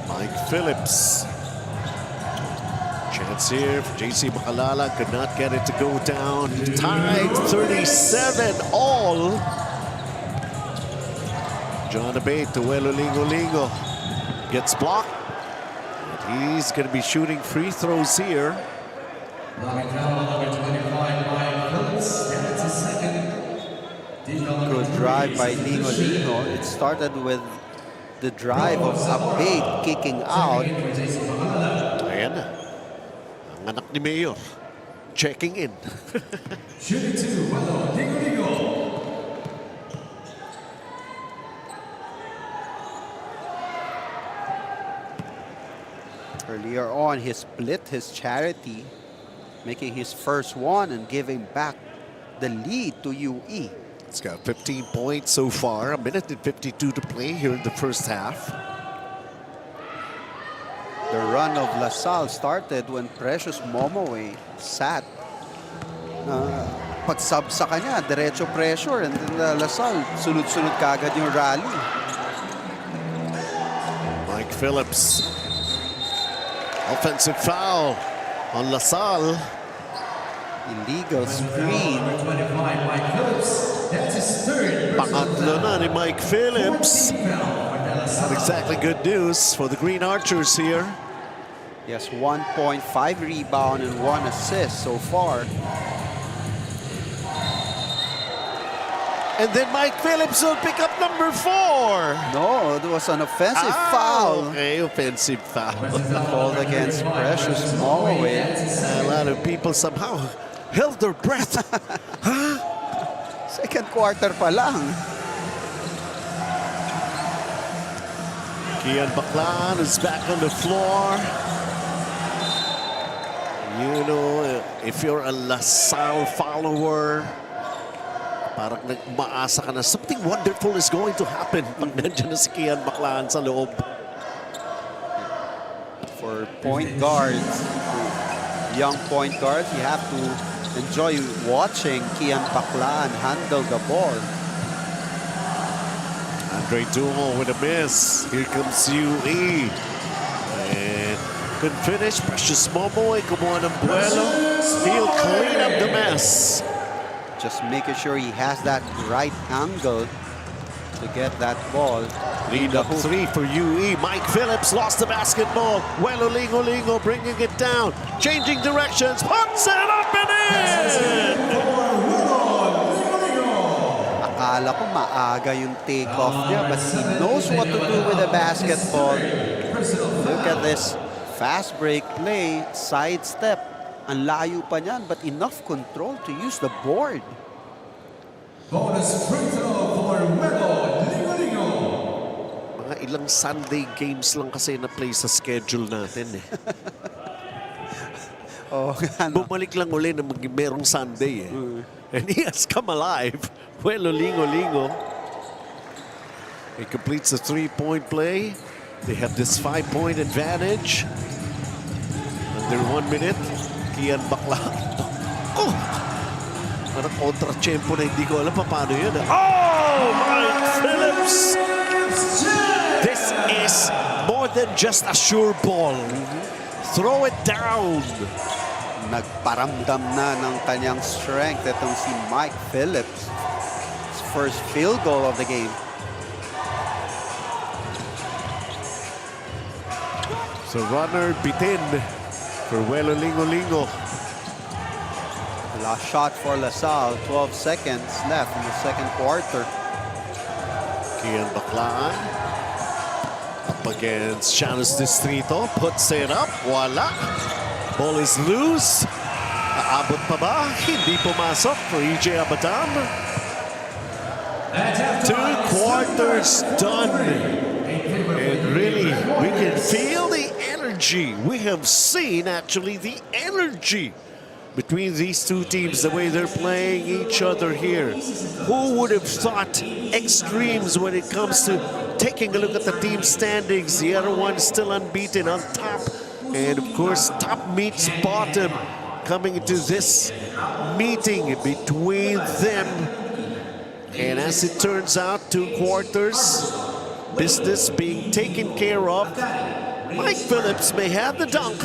Mike Phillips. Chance here for JC Makalala. Could not get it to go down. Tied 37 all. John Abate to Welo Lingo. Gets blocked. And he's going to be shooting free throws here. Good drive by Lingo. It started with the drive of Abate kicking out. Ayan na. Ang anak ni Mayor. Checking in. Earlier on, he split his charity, making his first one and giving back the lead to UE. It's got 15 points so far. A minute and 52 to play here in the first half. The run of LaSalle started when Precious Momaway sat. Pag-sub sa kanya, diretso pressure, and then LaSalle, sunod-sunod kagad yung rally. Mike Phillips. Offensive foul on LaSalle. Illegal screen. Pangatlo na ni Mike Phillips. Not exactly good news for the Green Archers here. Yes, 1.5 rebound and 1 assist so far. And then Mike Phillips will pick up number 4. No, it was an offensive foul. Okay, offensive foul. Called against Precious Momaway. A lot of people somehow held their breath. Second quarter pa lang. Kian Baclan is back on the floor. You know, if you're a LaSalle follower, parang nagmaasa ka na something wonderful is going to happen pag nandiyan na si Kian Baclan sa loob. For point guards, young point guards, you have to enjoy watching Kian Baclan handle the ball. Andre Dumo with a miss. Here comes UE. And couldn't finish. Precious Momoy kumuha ng buelo. He'll clean up the mess. Just making sure he has that right angle to to get that ball. Lead up 3 for UE. Mike Phillips lost the basketball. Well, Olingo bringing it down. Changing directions. Puts it up and in! Akala ko maaga yung takeoff niya, but he knows what to do with the basketball. Look at this fast break play, sidestep. Ang layo pa niyan, but enough control to use the board. Bonus free throw for Lingo. Mga ilang Sunday games lang kasi na-play sa schedule natin eh. Bumalik lang uli na merong Sunday eh. And he has come alive. Well, Lingo. He completes the three-point play. They have this 5-point advantage. Under 1 minute. Kian Bakla. Oh! Parang kontra-tempo na hindi ko alam pa paano yun. Oh! Mike Phillips! This is more than just a sure ball. Throw it down. Nagparamdam na ng kanyang strength itong si Mike Phillips. His first field goal of the game. So runner bitin for Well Lingo. Last shot for LaSalle. 12 seconds left in the second quarter. Kian Baklaan. Up against Chanos Distrito. Puts it up. Wala. Ball is loose. Aabot pa ba? Hindi pumasok for EJ Abadam. 2 quarters done. And really, we can feel the energy. We have seen actually the energy between these two teams, the way they're playing each other here. Who would have thought extremes when it comes to taking a look at the team standings? The other one still unbeaten on top. And of course, top meets bottom coming into this meeting between them. And as it turns out, 2 quarters, business being taken care of. Mike Phillips may have the dunk,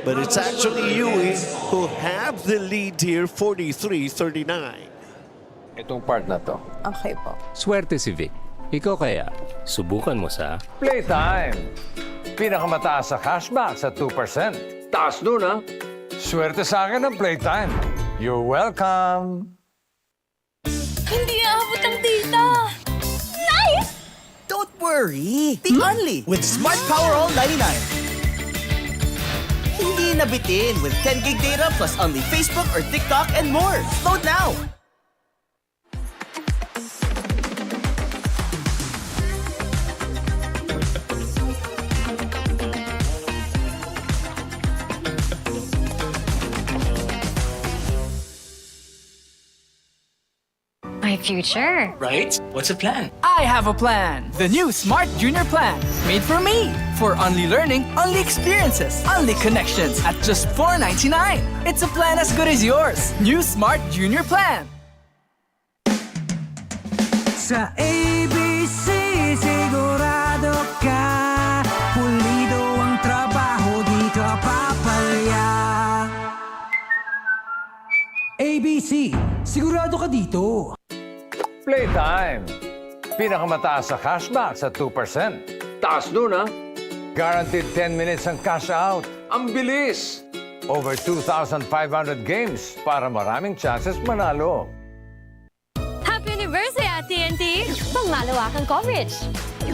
but it's actually UE who have the lead here, 43-39. Itong part na to. Okay po. Swerte si Vic. Ikaw kaya, subukan mo sa PlayTime. Pinakamataas sa cashback sa 2%. Taas nun, ha? Swerte sa akin ng PlayTime. You're welcome. Hindi aabot ang data! Nice! Don't worry! The Only with Smart Power All 99. Hindi nabitin with 10 gig data plus only Facebook or TikTok and more. Load now! My future. Right? What's the plan? I have a plan. The new Smart Junior Plan. Made for me. For only learning, only experiences, only connections at just $4.99. It's a plan as good as yours. New Smart Junior Plan. Sa ABC, sigurado ka. Pulido ang trabaho, di ka papalya. ABC, sigurado ka dito. PlayTime. Pinakamataas sa cashback sa 2%. Taas nun, ha? Guaranteed 10 minutes ang cash out. Ang bilis! Over 2,500 games para maraming chances manalo. Happy anniversary at TNT! Pangmalawakang coverage.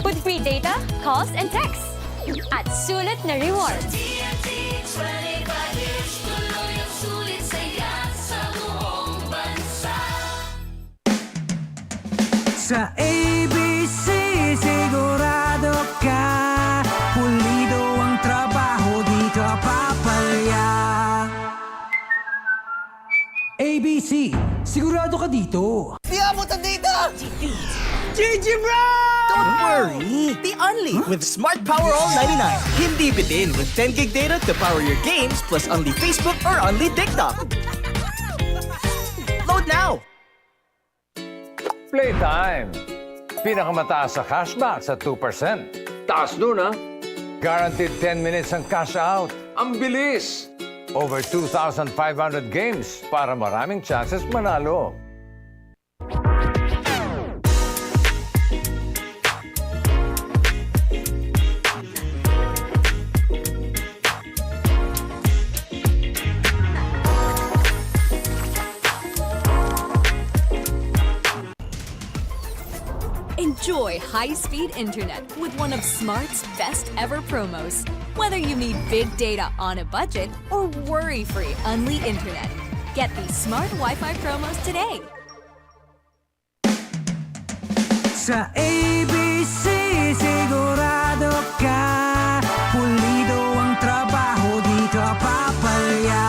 With free data, calls, and texts. At sulit na rewards. Sa ABC, sigurado ka. Pulido ang trabaho, di ka papalya. ABC, sigurado ka dito. Di abot ang data! GG bro! Don't worry! The Only with Smart Power All 99. Hindi bitin with 10 gig data to power your games plus only Facebook or only TikTok. Load now! PlayTime. Pinakamataas sa cashback sa 2%. Taas nun, ha? Guaranteed 10 minutes ang cash out. Ang bilis! Over 2,500 games para maraming chances manalo. Enjoy high-speed internet with one of Smart's best ever promos. Whether you need big data on a budget or worry-free Unli internet. Get these smart Wi-Fi promos today. Sa ABC, sigurado ka, pulido ang trabaho, di ka papalya.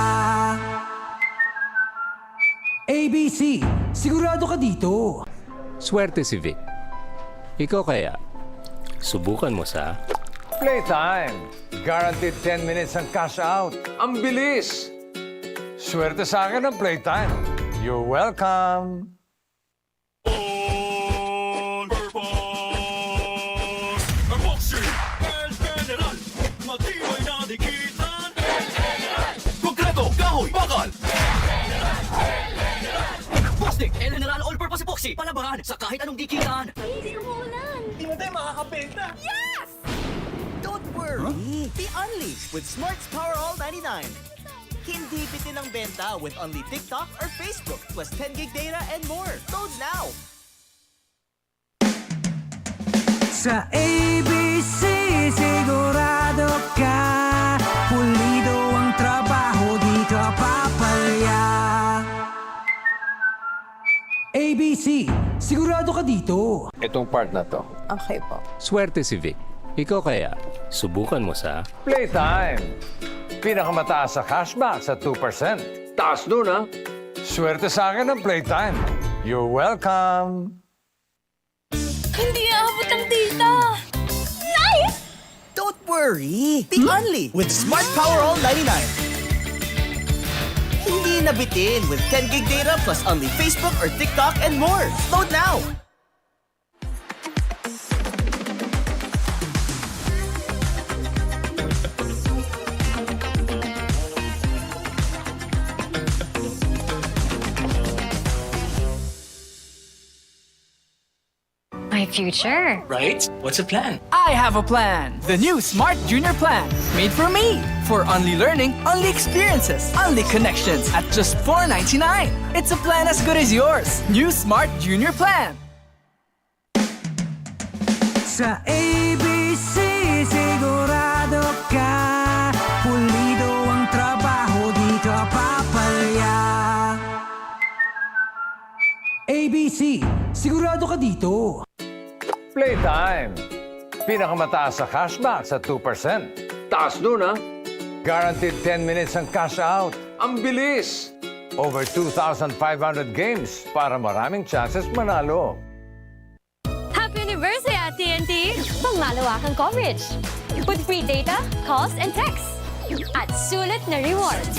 ABC, sigurado ka dito. Swerte si Vic. Ikaw kaya, subukan mo sa... Playtime. Guaranteed 10 minutes ang cash out. Ang bilis! Swerte sa akin ang Playtime. You're welcome. Konkreto, kahoy, bakal! Plastic, El General All-Purpose Epoxy. Palabahan sa kahit anong dikitan. Easy umulan! Hindi mo tayo makakabenta. Yes! Don't worry! Be unleashed with Smart's Power All 99. Hindi bitin ang benta with only TikTok or Facebook plus 10 gig data and more. Load now! Sa ABC, sigurado ka, pulido ang trabaho, di ka papalya. ABC, sigurado ka dito. Itong part na to. Okay po. Swerte si Vic. Ikaw kaya, subukan mo sa... Playtime. Pinakamataas sa cashback sa 2%. Taas dun, ha? Swerte sa akin ang Playtime. You're welcome. Hindi aabot ang data! Nice! Don't worry! Be only with Smart Power All 99. Hindi nabitin with 10 gig data plus only Facebook or TikTok and more. Load now! My future. Right? What's the plan? I have a plan. The new Smart Junior Plan. Made for me. For only learning, only experiences, only connections at just $4.99. It's a plan as good as yours. New Smart Junior Plan. Sa ABC, sigurado ka, pulido ang trabaho, di ka papalya. ABC, sigurado ka dito. Playtime. Pinakamataas sa cashback sa 2%. Taas dun, ha? Guaranteed 10 minutes ang cash out. Ang bilis! Over 2,500 games para maraming chances manalo. Happy anniversary at TNT! Pangmalawakang coverage. With free data, calls, and texts. At sulit na rewards.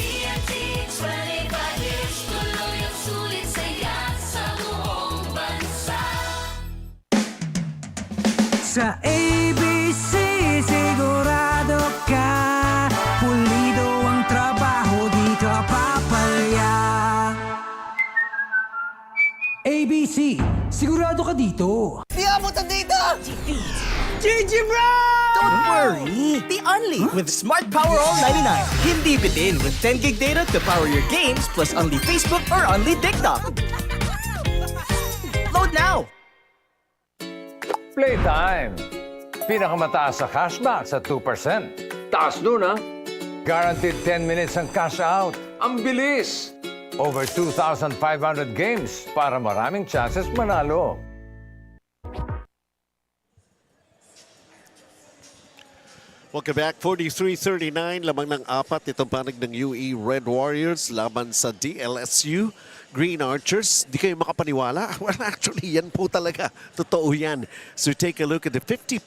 Sa ABC, sigurado ka, pulido ang trabaho, di ka papalya. ABC, sigurado ka dito. Di abot ang data! GG, bro! Don't worry! Be only with Smart Power All 99. Hindi bitin with 10 gig data to power your games plus only Facebook or only TikTok. Load now! Playtime. Pinakamataas sa cashback sa 2%. Taas dun, ha? Guaranteed 10 minutes ang cash out. Ang bilis! Over 2,500 games para maraming chances manalo. Welcome back. 43-39. Lamang ng apat itong panag ng UE Red Warriors laban sa DLSU Green Archers. Di kayo makapaniwala? Well, actually, yan po talaga. Totoo yan. So take a look at the 50%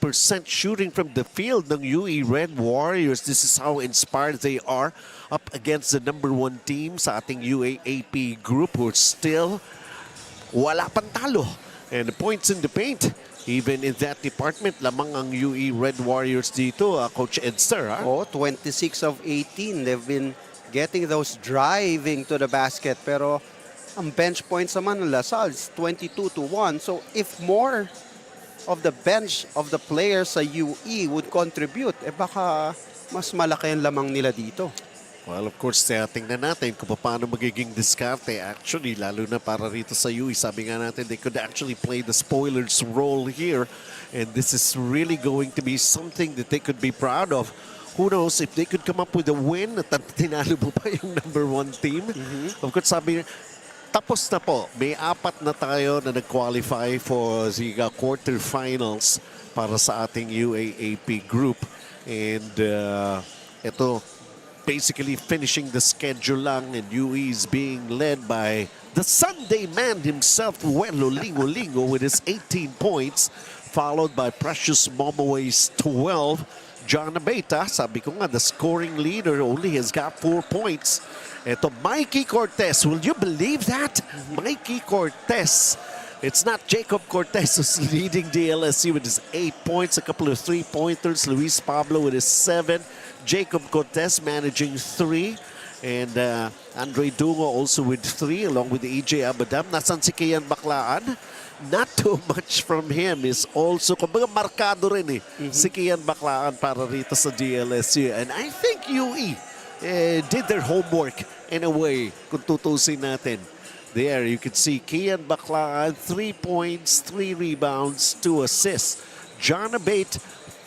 shooting from the field ng UE Red Warriors. This is how inspired they are up against the #1 team sa ating UAAP group who are still wala pang talo. And the points in the paint. Even in that department, lamang ang UE Red Warriors dito, Coach Edster. Oh, 26 of 18. They've been getting those driving to the basket. Pero ang bench points naman ng LaSalle is 22-1. So if more of the bench of the players sa UE would contribute, baka mas malaki ang lamang nila dito. Well, of course, tingnan natin kung paano magiging diskarte. Actually, lalo na para rito sa UE, sabi nga natin, they could actually play the spoilers role here. And this is really going to be something that they could be proud of. Who knows if they could come up with a win at tinalo mo pa yung number 1 team. Of course, sabi tapos na po. May 4 na tayo na nag-qualify for the quarterfinals para sa ating UAAP group. And ito, basically finishing the schedule lang, and UE is being led by the Sunday man himself, Welo Lingo with his 18 points, followed by Precious Momoway's 12. John Abeta, sabi ko nga, the scoring leader, only has got 4 points. Ito, Mikey Cortez. Will you believe that? Mikey Cortez. It's not Jacob Cortez who's leading DLSU with his 8 points, a couple of 3-pointers. Luis Pablo with his 7. Jacob Cortez managing 3. And Andre Dungo also with 3, along with EJ Abadam. Nasaan si Kian Baclaan? Not too much from him. Is also, kumbaga markado rin si Kian Baclaan para rito sa DLSU. And I think UE did their homework in a way, kung tutusin natin. There, you can see Kian Baclaan, 3 points, 3 rebounds, 2 assists. John Abate,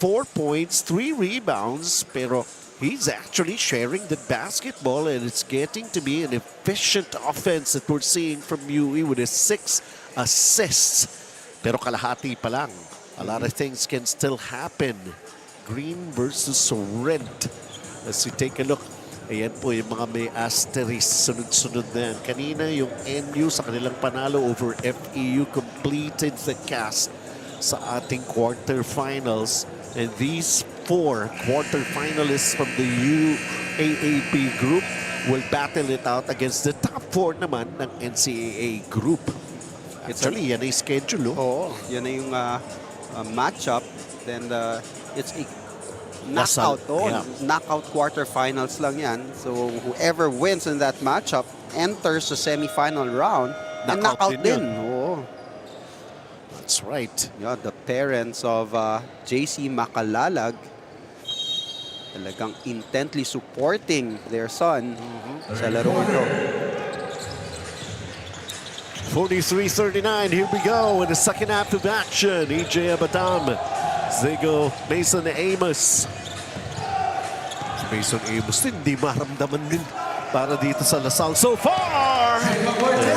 4 points, 3 rebounds, pero he's actually sharing the basketball, and it's getting to be an efficient offense that we're seeing from UE with his 6 assists. Pero kalahati pa lang. A lot of things can still happen. Green versus red. As you take a look, ayan po yung mga may asterisk, sunod-sunod na yan. Kanina yung NU sa kanilang panalo over FEU completed the cast sa ating quarterfinals. And these 4 quarterfinalists from the UAAP group will battle it out against the top 4 naman ng NCAA group. Actually, yan ay schedule. Oo, yan ay yung matchup. Then it's a knockout. Knockout quarterfinals lang yan. So whoever wins in that matchup enters the semifinal round. And knockout din. Oo. That's right. Yeah, the parents of JC Makalalag talagang intently supporting their son sa larong ito. 43-39, here we go in the second half of action. EJ Abadam, Zigo, Mason Amos. Mason Amos hindi maramdaman din para dito sa Lasal so far. And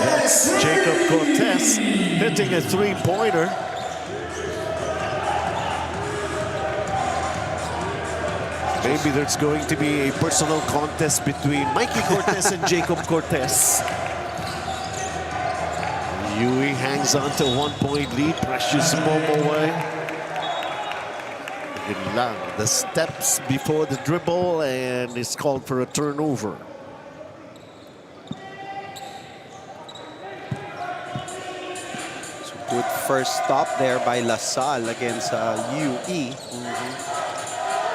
that's Jacob Cortez hitting a 3-pointer. Maybe there's going to be a personal contest between Mikey Cortez and Jacob Cortez. UE hangs on to 1-point lead. Precious Momoway. Yun lang. The steps before the dribble, and it's called for a turnover. So good first stop there by LaSalle against UE.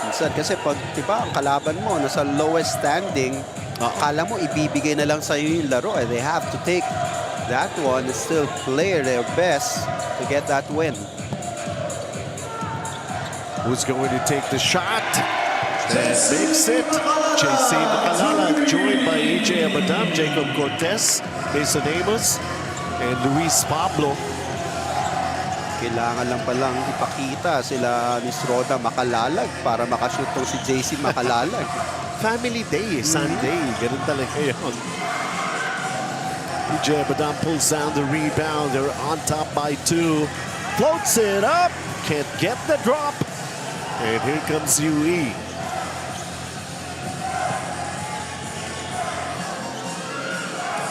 Minsan kasi pag diba, ang kalaban mo nasa lowest standing, akala mo ibibigay na lang sa'yo yung laro. They have to take that one and still play their best to get that win. Who's going to take the shot? And makes it. JC Makalala joined by EJ Abadam, Jacob Cortez, Mason Amos, and Luis Pablo. Kailangan lang palang ipakita sila ni Sroda Makalalag para makashoot tong si JC Makalalag. Family day, Sunday. Ganun talaga yun. EJ Abadam pulls down the rebound. They're on top by 2. Floats it up. Can't get the drop. And here comes UE.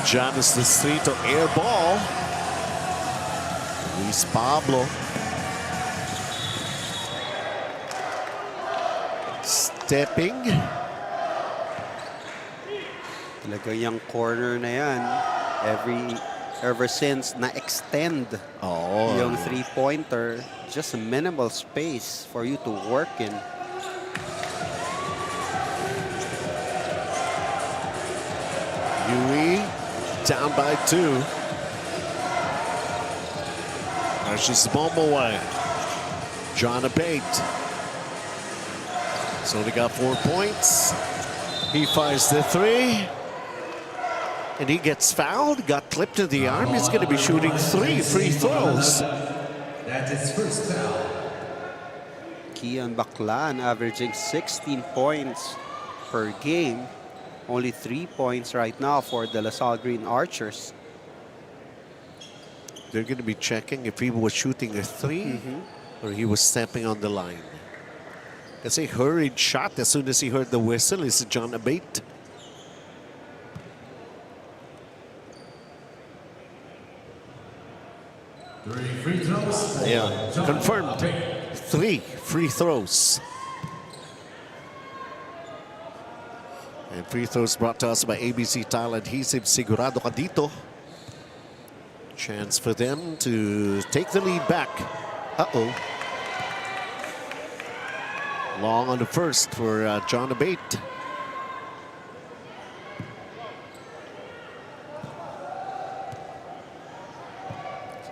Janis the street to air ball. Luis Pablo. Stepping. Talaga yung corner na yan. Ever since na-extend yung 3-pointer, just a minimal space for you to work in. UE down by 2. Precious Momoway. John Abate. So they got 4 points. He fires the three. And he gets fouled, got clipped to the arm. He's going to be shooting 3 free throws. That's his first foul. Kian Baclan averaging 16 points per game. Only 3 points right now for the LaSalle Green Archers. They're going to be checking if he was shooting a 3 or he was stepping on the line. It's a hurried shot as soon as he heard the whistle. Is John Abate. Free throws. Yeah, confirmed. 3 free throws. And free throws brought to us by ABC Tile Adhesive. Sigurado ka dito. Chance for them to take the lead back. Uh-oh. Long on the first for John Abate.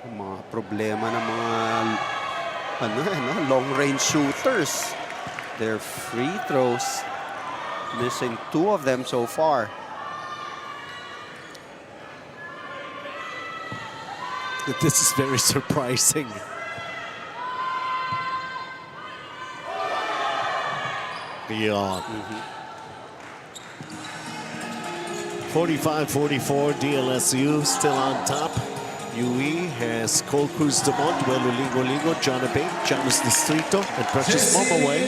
Mga problema ng mga long-range shooters. Their free throws, missing 2 of them so far. This is very surprising. Beyond. 45-44, DLSU still on top. UE has Cole Cruz Dumont, Welo Lingo, John Abate, Janus Distrito, and Precious Momaway.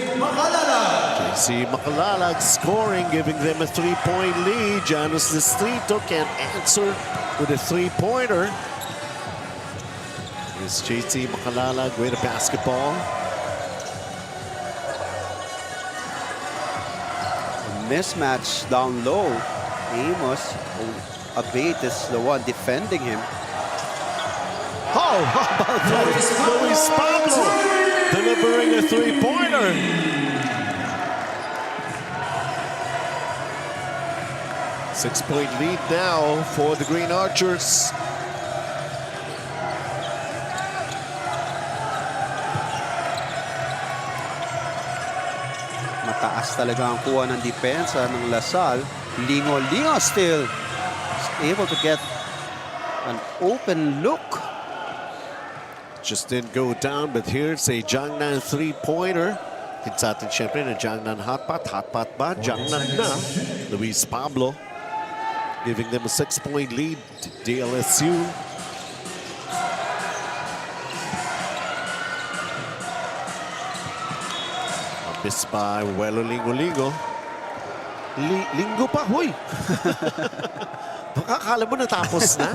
JC Makalalag scoring, giving them a 3-point lead. Janus Distrito can't answer with a 3-pointer. Here's JC Makalalag with a basketball. Mismatch down low. Amos, Abate is the one defending him. Oh, how about that? Luis Pablo delivering a 3-pointer. Six-point lead now for the Green Archers. Mataas talaga ang kuha ng depensa ng LaSalle. Lingo still able to get an open look. Just didn't go down, but here's a Jiangnan 3-pointer. Sa atin syempre na Jiangnan hotpot ba? Jiangnan na. Luis Pablo giving them a 6-point lead. DLSU. A miss by Welo Lingo. Linggo pa, huy! Baka akala mo natapos na.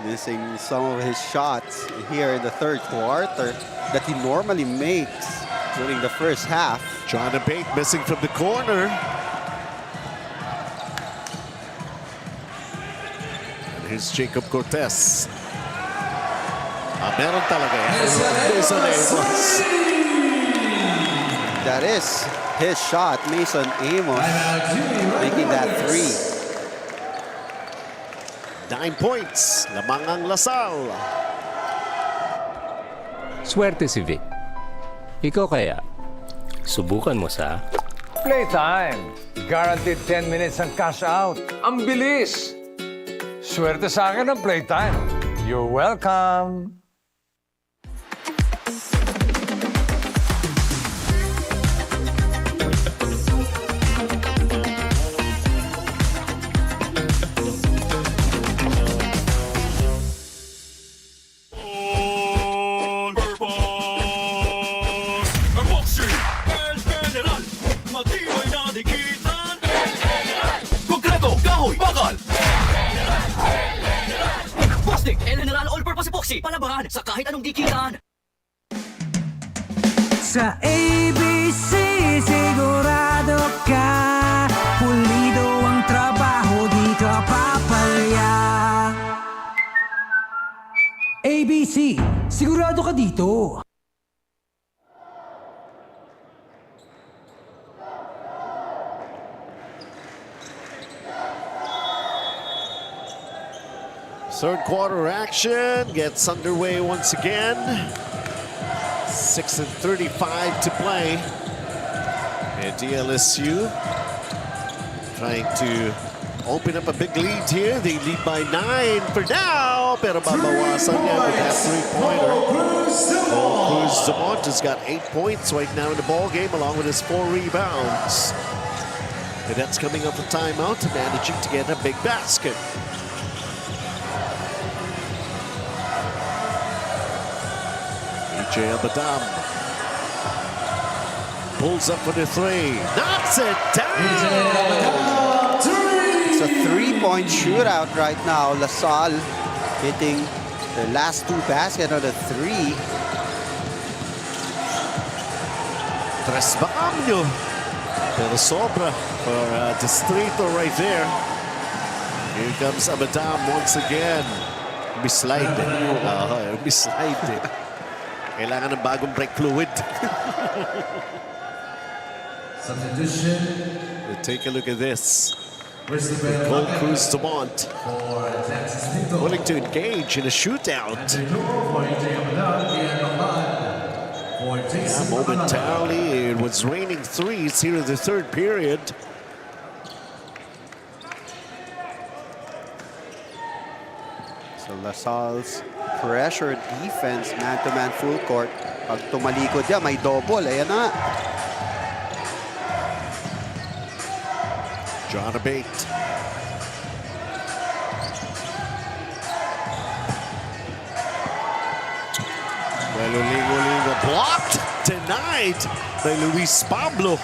Missing some of his shots here in the third quarter that he normally makes during the first half. John Abate missing from the corner. And here's Jacob Cortez. Meron talaga. Mason Amos. That is his shot, Mason Amos, making that 3. 9 points. Lamang ang LaSalle. Swerte si Vic. Ikaw kaya, subukan mo sa... Playtime. Guaranteed 10 minutes ang cash out. Ang bilis! Swerte sa akin ang Playtime. You're welcome. Palabaran sa kahit anong dikitan. Sa ABC sigurado ka, pulido ang trabaho, di ka papalya. ABC, sigurado ka dito. Third quarter action gets underway once again. 6:35 to play. And DLSU trying to open up a big lead here. They lead by 9 for now. Pero babawasan yan with that three-pointer. Cruz Dumont has got 8 points right now in the ball game, along with his 4 rebounds. And that's coming up a timeout, managing to get a big basket. AJ Abadam pulls up for the 3, knocks it down. It's a three-point shootout right now. LaSalle hitting the last 2 baskets on the 3. Tres Bacamio. Pero sobra for Distrito right there. Here comes Abadam once again. Mislide. Mislide. Kailangan ng bagong brake fluid. Substitution. Take a look at this. Cole Cruz Dumont willing to engage in a shootout. Momentarily, it was raining threes here in the third period. So LaSalle's pressure defense, man-to-man full court. Pag tumalikod yan, may double. Ayan na. John Abate. Well, Lingo blocked, denied by Luis Pablo.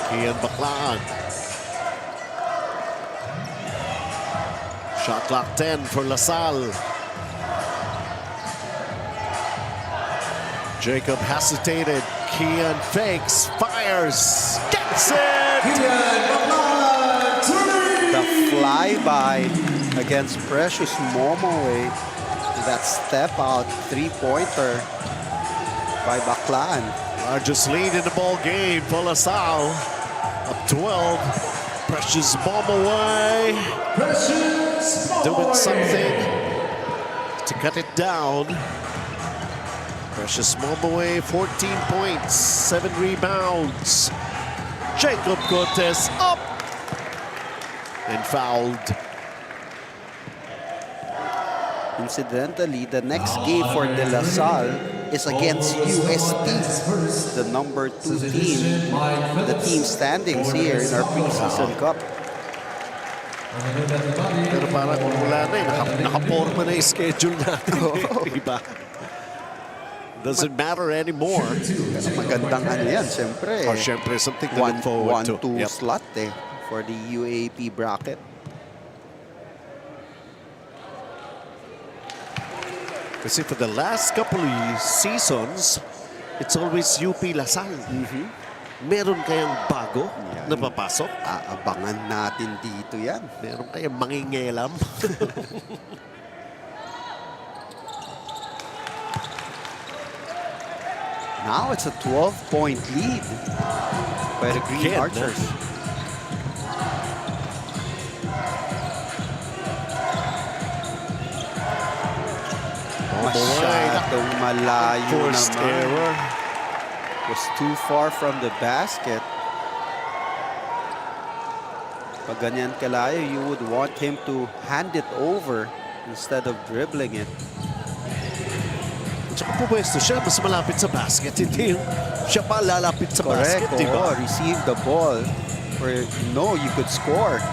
Kian Baclaan. Shot clock 10 for LaSalle. Jacob hesitated. Kian fakes, fires, gets it! The flyby against Precious Momoe. That step out three-pointer by Baclaan. Largest lead in the ball game for LaSalle. Up 12. Precious Momoe. Doing something to cut it down. Precious Momoe, 14 points, 7 rebounds. Jacob Cortez up and fouled. Incidentally, the next game for De La Salle is against UST, the number 2 team, the team standings here in our preseason cup. Pero parang wala na eh, nakaporma na yung schedule natin. Diba? Doesn't matter anymore. Magandang ano yan, siyempre. Siyempre, something to look forward to. 1-2 slot for the UAP bracket. Kasi for the last couple of seasons, it's always UP LaSalle. Meron kayang bago na papasok? Aabangan natin dito yan. Meron kayang mangingelam? Now it's a 12-point lead by the Green Archers. Masyadong malayo Forced naman. error. Was too far from the basket. Pag ganyan kalayo, you would want him to hand it over instead of dribbling it. Tsaka pupwesto siya, mas malapit sa basket. Hindi yung siya pa lalapit sa basket, di ba? Receive the ball where you could score.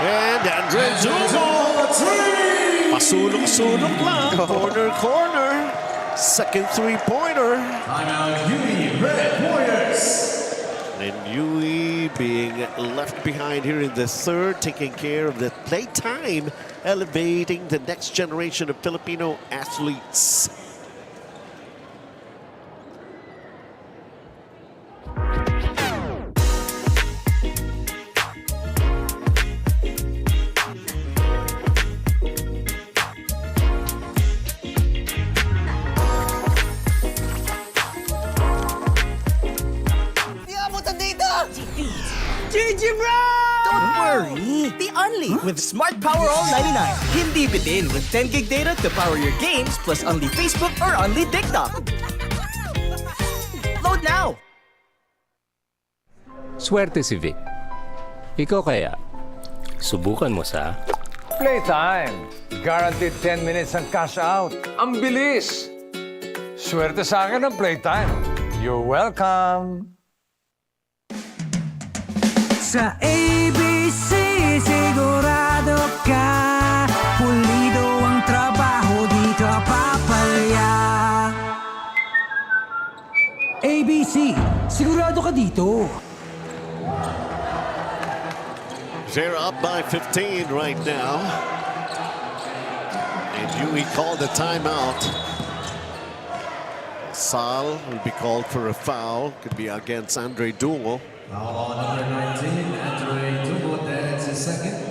And Andre Dumont! Pasulong-sulong lang. Corner. Second three-pointer. Timeout, UE Red Warriors. And UE being left behind here in the third, taking care of the playtime, elevating the next generation of Filipino athletes. JG Brown! Don't worry. The Only with Smart Power All 99. Hindi bitin with 10 gig data to power your games plus only Facebook or only TikTok. Load now! Swerte si Vic. Ikaw kaya, subukan mo sa... Playtime. Guaranteed 10 minutes ang cash out. Ang bilis! Swerte sa akin ang Playtime. You're welcome. Sa ABC, sigurado ka. Pulido ang trabaho, di ka papalya. ABC, sigurado ka dito. They're up by 15 right now. And UE called a timeout. Salle will be called for a foul. Could be against Andre Dungo. Foul on number 19, Andre Dugo. That's his second.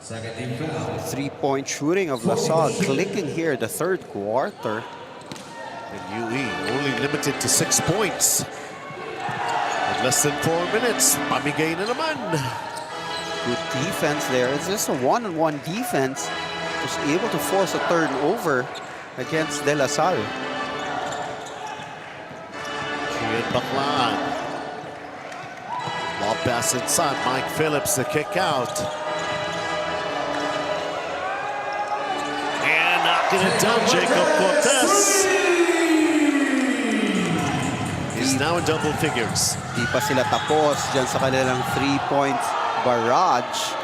Second team foul. Three-point shooting of LaSalle clicking here the third quarter. And UE only limited to 6 points. With less than 4 minutes, pamigay na naman. Good defense there. It's just a one-on-one defense. Was able to force a turnover against De La Salle. Kian Baklaan. Ball pass inside. Mike Phillips, the kick out. And knocking it down, Jacob Cortez. He's now in double figures. Di pa sila tapos dyan sa kanilang 3-point barrage.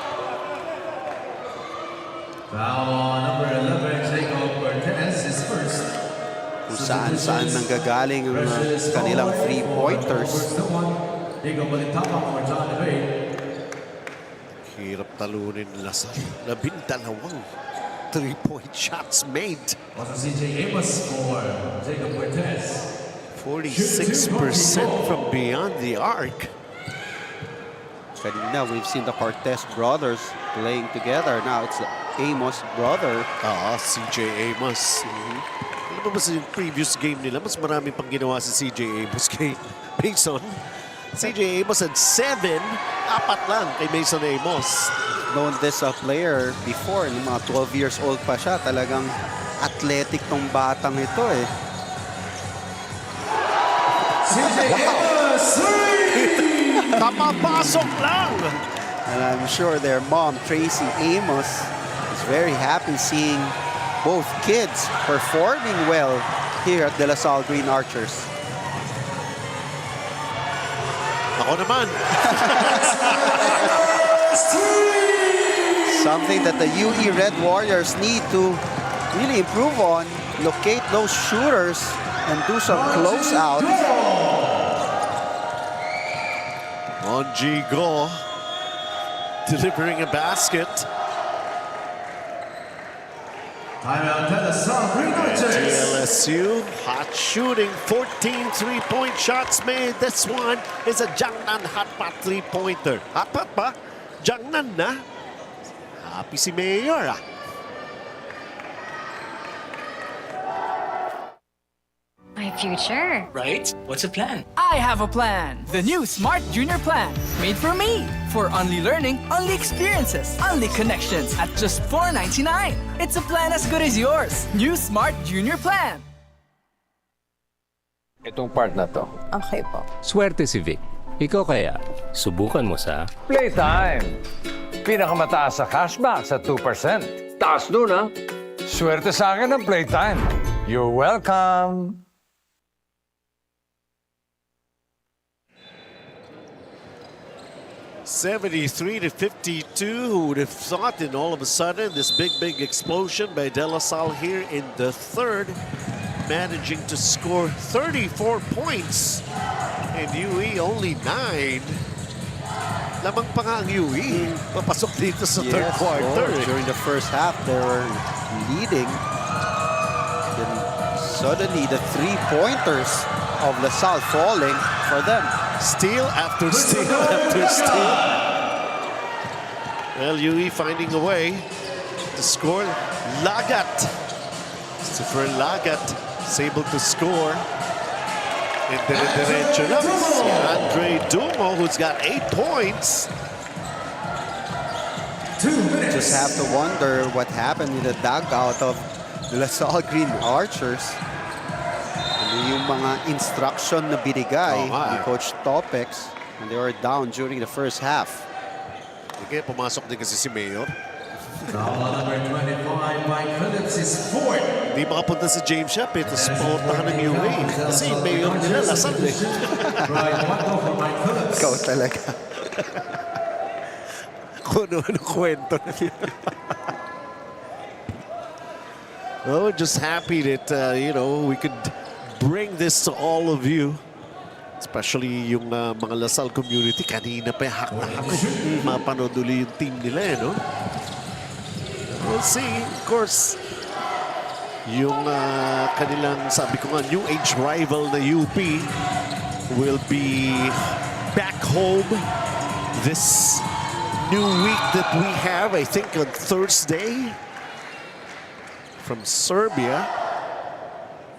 Foul on number 11, Jacob Cortez is first. Kung saan-saan nanggagaling ang kanilang 3-pointers. Hirap talunin LaSalle. 12 3-point shots made. Also CJ Amos for Jacob Cortez. 46% from beyond the arc. Kanina, we've seen the Cortez brothers playing together. Now it's the Amos brother. CJ Amos. Alam mo ba sa previous game nila, mas marami pang ginawa si CJ Amos kay Mason. CJ Amos had 7, 4 lang kay Mason Amos. Known this player before, ng mga 12 years old pa siya. Talagang athletic tong batang ito eh. Kapapasok lang! And I'm sure their mom, Tracy Amos, is very happy seeing both kids performing well here at De La Salle Green Archers. Ako naman. Something that the UE Red Warriors need to really improve on, locate those shooters and do some closeout. Onji Go delivering a basket. Timeout, De La Salle Green Archers. DLSU, hot shooting, 14 3-point shots made. This one is a Jangnan hot pot 3-pointer. Hot pot ba? Jangnan na. Happy si Mayor ah. My future. Right? What's the plan? I have a plan. The new Smart Junior Plan. Made for me. For only learning, only experiences, only connections at just $4.99. It's a plan as good as yours. New Smart Junior Plan. Itong part na to. Okay po. Swerte si Vic. Ikaw kaya, subukan mo sa... Playtime. Pinakamataas sa cashback sa 2%. Taas dun, ha? Swerte sa akin ang Playtime. You're welcome. $73-52. Who would have thought in all of a sudden this big explosion by De La Salle here in the third, managing to score 34 points and UE only 9. Lamang pa nga ang UE. Papasok dito sa third quarter. During the first half, they were leading. Then suddenly, the 3-pointers of LaSalle falling for them. Steal after steal after steal. Well, UE finding a way to score. Lagat. Christopher Lagat is able to score. And dire-diretso lang si Andre Dumo, who's got 8 points. 2 minutes. Just have to wonder what happened in the dugout of the LaSalle Green Archers. Ano yung mga instruction na binigay ni Coach Topex when they were down during the first half. Okay, pumasok din kasi si Mayor. Number 25, Mike Phillips is fourth. Hindi makapunta si James Shep eh. Tapos portahan ng UA. Kasi yung Mayor nila, lasal eh. Right, one goal for Mike Phillips. Ikaw talaga. Kung ano kwento na niya. Oh, just happy that, you know, we could bring this to all of you. Especially yung mga LaSalle community. Kanina pa yung hak na hak. Mapanood ulit yung team nila eh, no? We'll see. Of course, yung kanilang, sabi ko nga, new age rival na UP will be back home this new week that we have, I think on Thursday, from Serbia.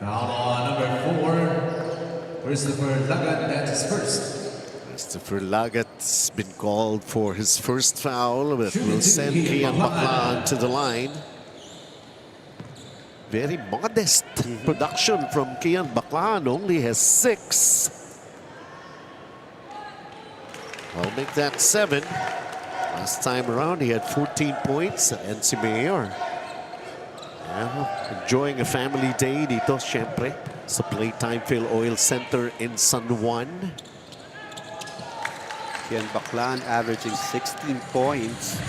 Foul on number 4, Christopher Lagat, that is first. Christopher Lagat's been called for his first foul, but will send Kian Baclan to the line. Very modest production from Kian Baclan, only has 6. I'll make that 7. Last time around, he had 14 points, and si Mayor. Enjoying a family day dito, syempre, sa PlayTime Filoil Center in San Juan. Kian Baclan averaging 16 points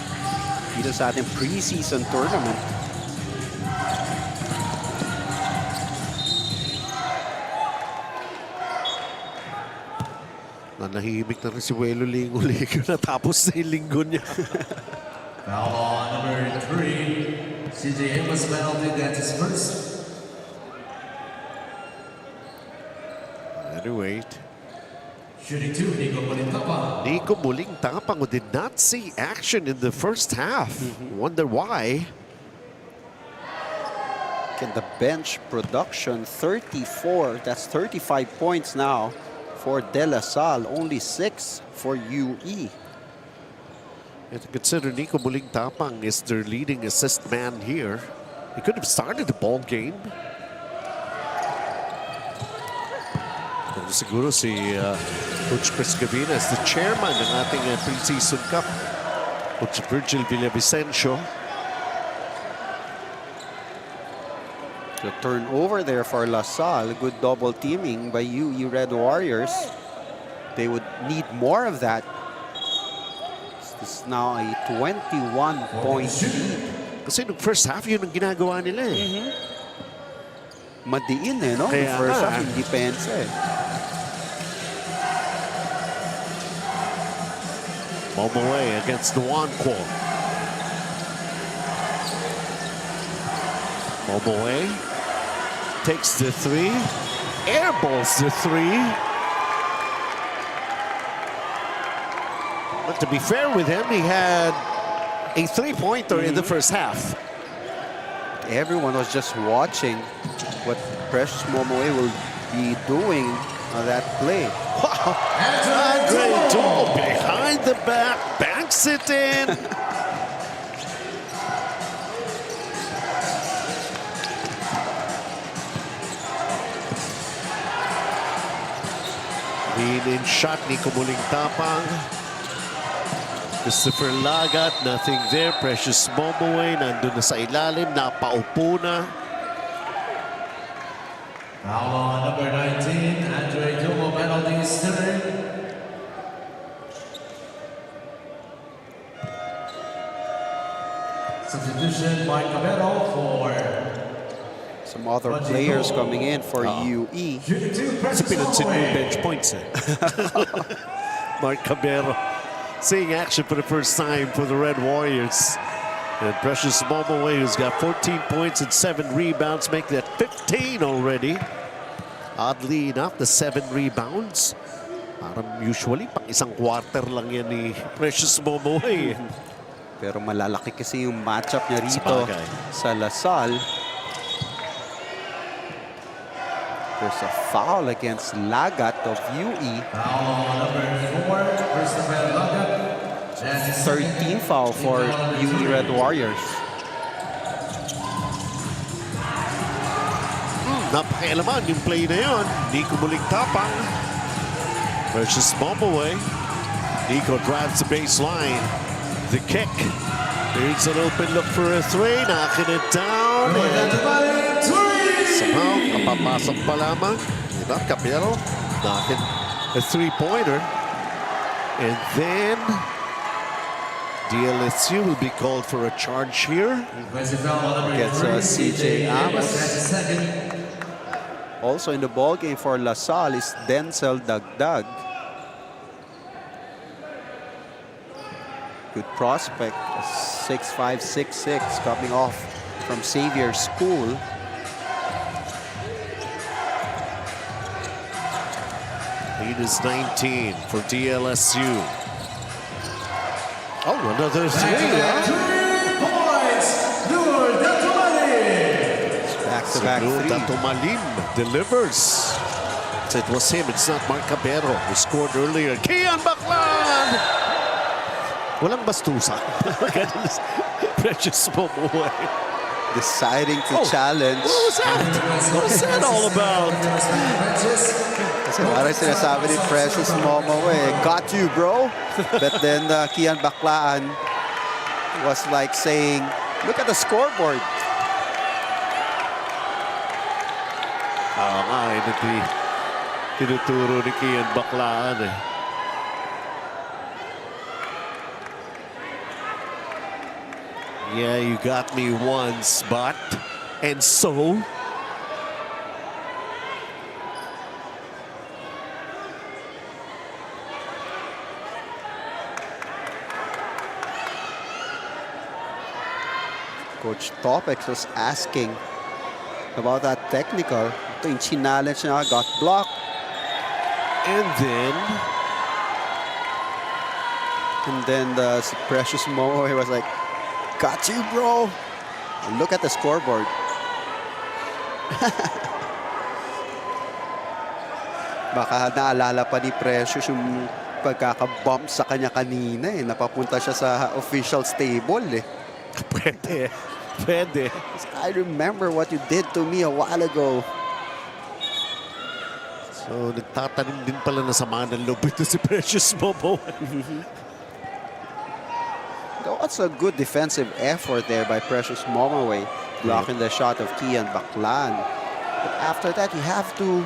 dito sa ating preseason tournament. Nanahimik na rin si Welo Lingo-Ligo natapos na yung linggo niya. Foul on number 3, CJ Amos penalty, that is first. Anyway, Shooting 2, Nico Molintapang. Nico Molintapang did not see action in the first half. Wonder why. And the bench production, 34. That's 35 points now for De La Salle. Only 6 for UE. And consider Nico Molintapang is their leading assist man here. He could have started the ball game. Pero siguro si Coach Chris Gavina is the chairman ng ating Preseason Cup. Coach Virgil Villavicencio. The turnover there for LaSalle. Good double teaming by UE Red Warriors. They would need more of that. This is now a 21-point lead. Kasi nung first half, yun ang ginagawa nila eh. Madiin eh, no? Kaya First half, in defense eh. Momoe against Nwankwo. Momoe takes the 3, airballs the 3. But to be fair with him, he had a 3-pointer in the first half. Everyone was just watching what Precious Momoe will be doing on that play. Wow! Andre Dumo behind the back, banks it in. Lean-in shot, Nico Molintapang. Christopher Lagat, nothing there. Precious Momoe, nandun na sa ilalim, napaupo na. Foul on number 19, Andre Dumo penalty is third. Substitution by Cabero for Some other players coming in for UE. Kasi pinansin mo yung bench points eh. Mark Cabero seeing action for the first time for the Red Warriors. And Precious Momoe, who's got 14 points and 7 rebounds, make that 15 already. Oddly enough, the 7 rebounds. Parang usually, pang isang quarter lang yan ni Precious Momoe. Pero malalaki kasi yung matchup niya rito sa LaSalle. There's a foul against Lagat of UE. foul on number 4, Christopher Lagat. 13th foul for UE Red Warriors. Napakailaman yung play na yun. Nico muling tapang. Versus Momaway. Nico drives the baseline. The kick. There's an open look for a three. Knocking it down. Somehow, kapapasok pa lamang. Diba, Capello knocking a three-pointer. And then DLSU will be called for a charge here. Gets CJ Amos. Also in the ball game for LaSalle is Denzel Dagdag. Good prospect, 6'5", 6'6", coming off from Xavier School. Lead is 19 for DLSU. Oh, another three. Back-to-back three. Datumalim delivers. So it was him, it's not Mark Cabero who scored earlier. Kian Baclan! Walang bastusa. Precious Momaway. Deciding to challenge. What was that? What was that all about? Kasi parang sinasabi ni Precious Momaway, got you, bro. But then Kian Baclaan was like saying, look at the scoreboard. Nga, tinuturo ni Kian Baclaan eh. Yeah, you got me once, but... And so... Coach Topex was asking about that technical. Ito yung challenge na got blocked. And then the Precious Momaway was like, got you, bro. And look at the scoreboard. Baka naalala pa ni Precious yung pagkakabump sa kanya kanina eh. Napapunta siya sa official's table eh. Pwede. Pwede. I remember what you did to me a while ago. So, nagtatanim din pala na sama ng loob ito si Precious Momaway. That's a good defensive effort there by Precious Momaway, blocking the shot of Kian Baclan. But after that, you have to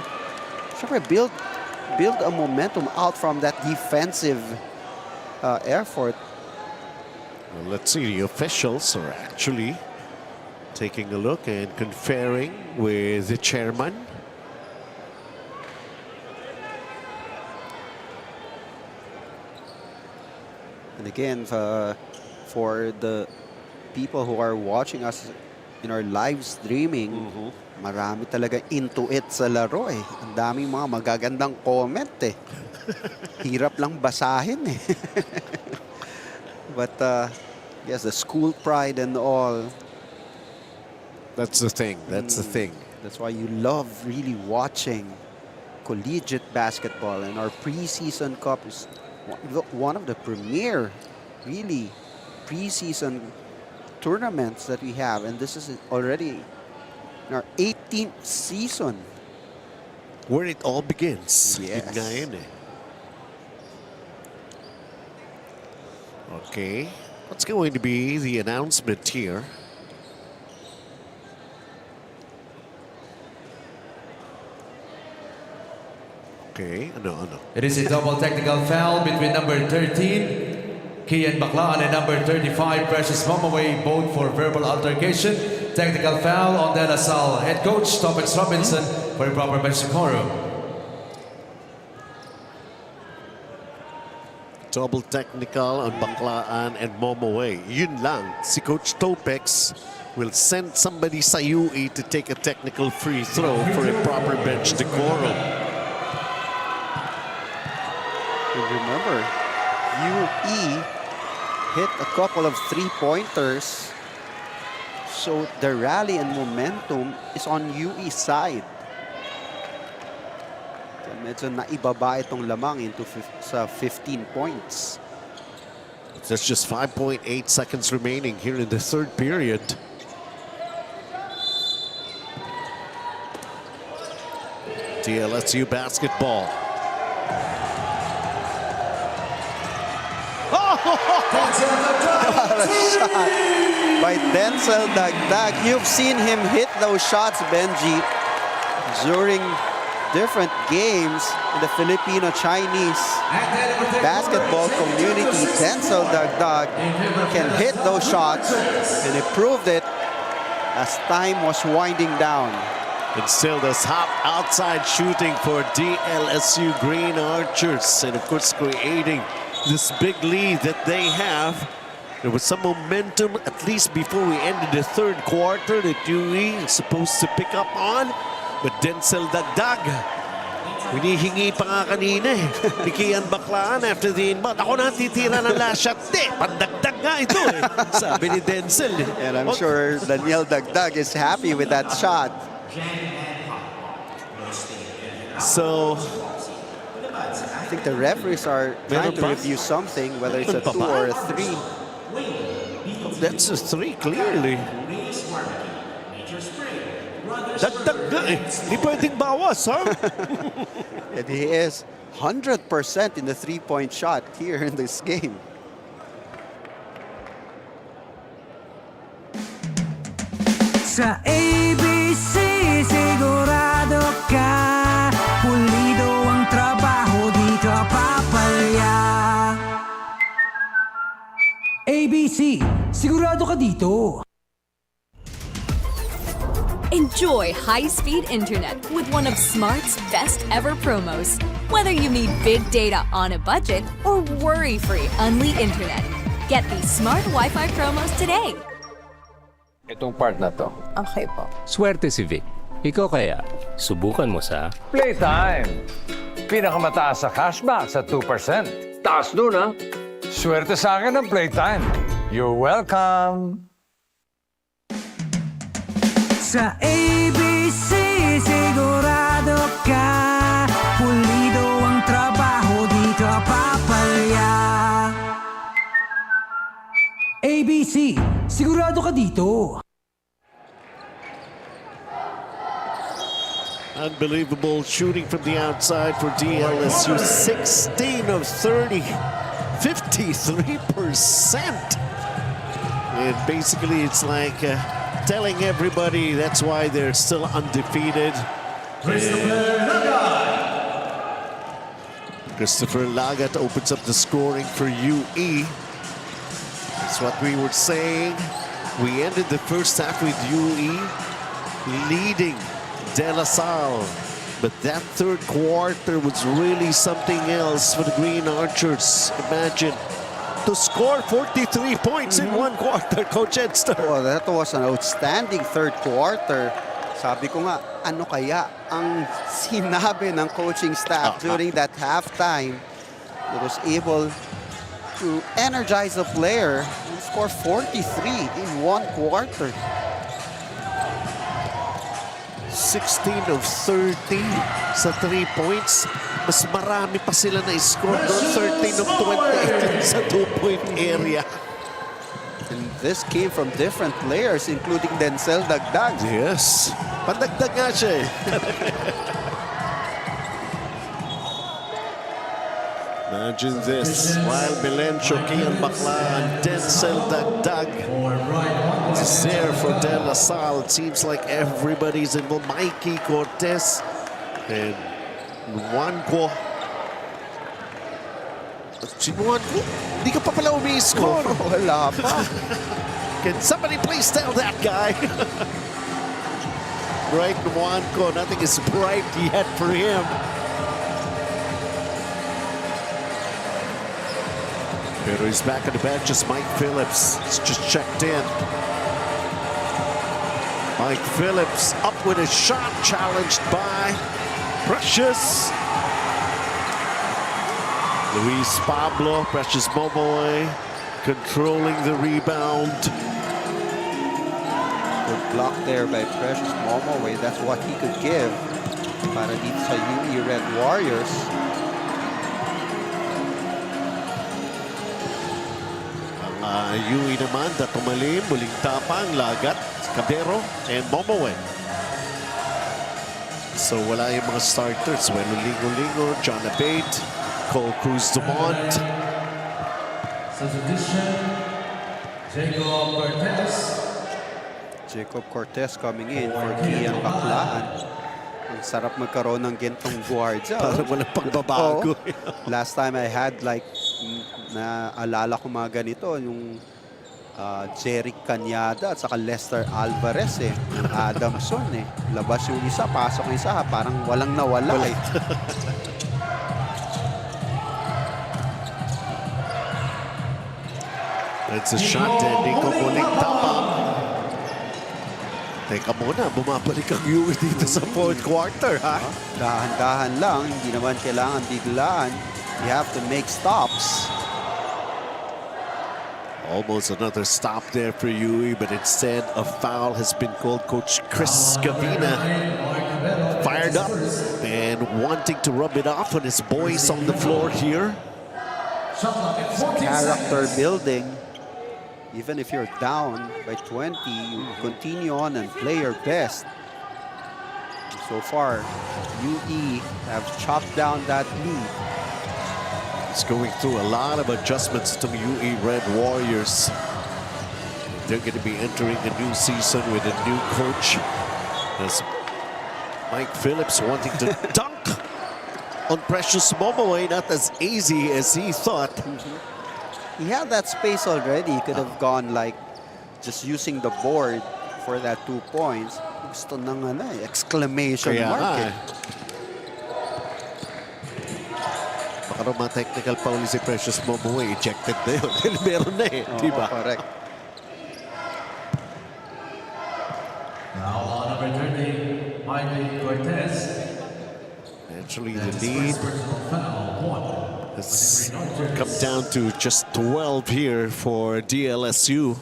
build a momentum out from that defensive effort. Well, let's see, the officials are actually taking a look and conferring with the chairman. And again, for the people who are watching us in our live streaming, marami talaga into it sa laro eh. Ang daming mga magagandang comment eh. Hirap lang basahin eh. But yes, the school pride and all. That's the thing. That's the thing. That's why you love really watching collegiate basketball. And our preseason cup is one of the premier, really, preseason tournaments that we have. And this is already in our 18th season. Where it all begins. Yes. Yun nga yun eh. Okay. What's going to be the announcement here? Okay, ano. It is a double technical foul between number 13, Kian Baclaan, and number 35, Precious Momaway, both for verbal altercation. Technical foul on the LaSalle head coach, Topex Robinson, for improper bench decorum. Double technical on Baclaan and Momaway. Yun lang, si Coach Topex will send somebody sa UE to take a technical free throw for a proper bench decorum. Remember, UE hit a couple of three-pointers. So the rally and momentum is on UE side. So medyo naibaba itong lamang into sa 15 points. There's just 5.8 seconds remaining here in the third period. DLSU basketball. What a shot by Denzel Dagdag. You've seen him hit those shots, Benji, during different games in the Filipino-Chinese basketball community. Denzel Dagdag can hit those shots, and he proved it as time was winding down. And still this hot outside shooting for DLSU Green Archers, and of course creating this big lead that they have. There was some momentum, at least before we ended the third quarter, that UE is supposed to pick up on. But Denzel Dagdag, hinihingi pa nga kanina eh. Ni Kian Baklaan after the inbound. Ako na titira ng last shot. Pandagdag nga ito eh. Sabi ni Denzel. And I'm sure Daniel Dagdag is happy with that shot. So, I think the referees are trying to review something, whether it's a 2 or a 3. That's a 3 clearly. Dagdag nga eh. Di pwedeng bawas, ha? And he is 100% in the 3-point shot here in this game. Sa ABC sigurado ka, pulido ang trabaho, di ka papalya. ABC, sigurado ka dito. Enjoy high-speed internet with one of Smart's best ever promos. Whether you need big data on a budget or worry-free Unli internet, get these Smart Wi-Fi promos today. Itong part na to. Okay po. Swerte si Vic. Ikaw kaya, subukan mo sa PlayTime. Pinakamataas sa cashback sa 2%. Taas nun, ha? Swerte sa akin ng PlayTime. You're welcome. Sa ABC sigurado ka, pulido ang trabaho, di ka papalya. ABC, sigurado ka dito. Unbelievable shooting from the outside for DLSU. 16 of 30. 53%. And basically it's like telling everybody that's why they're still undefeated. Christopher Lagat opens up the scoring for UE. That's what we were saying. We ended the first half with UE leading De La Salle. But that third quarter was really something else for the Green Archers. Imagine, to score 43 points in one quarter, Coach Edster. Oh, that was an outstanding third quarter. Sabi ko nga, ano kaya ang sinabi ng coaching staff during that halftime? It was able to energize the player and score 43 in one quarter. 16 of 30 sa 3 points. Mas marami pa sila na score doon. 13 of 28 sa 2-point area. And this came from different players, including Denzel Dagdag. Yes. Pandagdag nga siya eh. Imagine this. While Milencio, Kian Baklaan, Denzel Dagdag is there for De La Salle. It seems like everybody's involved. Mikey Cortez and Juanco. Si Juanco, hindi ka pa pala umi-score. Wala pa. Can somebody please tell that guy? Bright Juanco, nothing is bright yet for him. Pero he's back on the bench as Mike Phillips. He's just checked in. Mike Phillips up with a shot, challenged by Precious. Luis Pablo, Precious Momoy, controlling the rebound. Good block there by Precious Momoy. That's what he could give para dito sa UE Red Warriors. Sa UE naman, Datumalim, muling tapang, Lagat, Cabero, and Momowen. So wala yung mga starters. Bueno Lingo, John Abate, Cole Cruz Dumont. Substitution, Jacob Cortez. Jacob Cortez coming in for Kian Baclaan. Ang sarap magkaroon ng gentong guardia. Parang walang pagbabago. Last time I had like, naalala ko mga ganito, yung Jeric Cañada at saka Lester Alvarez yung Adamson Labas yung isa, pasok yung isa, parang walang nawala It's a shot and Nico muling tapang. Teka muna, bumabalik ang UE dito sa fourth quarter, ha? Dahan-dahan lang, hindi naman kailangan biglaan. You have to make stops. Almost another stop there for UE, but instead a foul has been called. Coach Chris Gavina fired up and wanting to rub it off on his boys on the floor here. Character building. Even if you're down by 20, you continue on and play your best. So far, UE have chopped down that lead. It's going through a lot of adjustments to UE Red Warriors. They're going to be entering a new season with a new coach. As Mike Phillips wanting to dunk on Precious Momoe, not as easy as he thought. He had that space already. He could have gone like just using the board for that 2 points. Gusto nang exclamation mark. Baka naman technical foul si Precious Momoe, ejected na yun. Meron na diba? Correct. Now on number 30, Michael Cortez. Actually, the lead has come down to just 12 here for DLSU.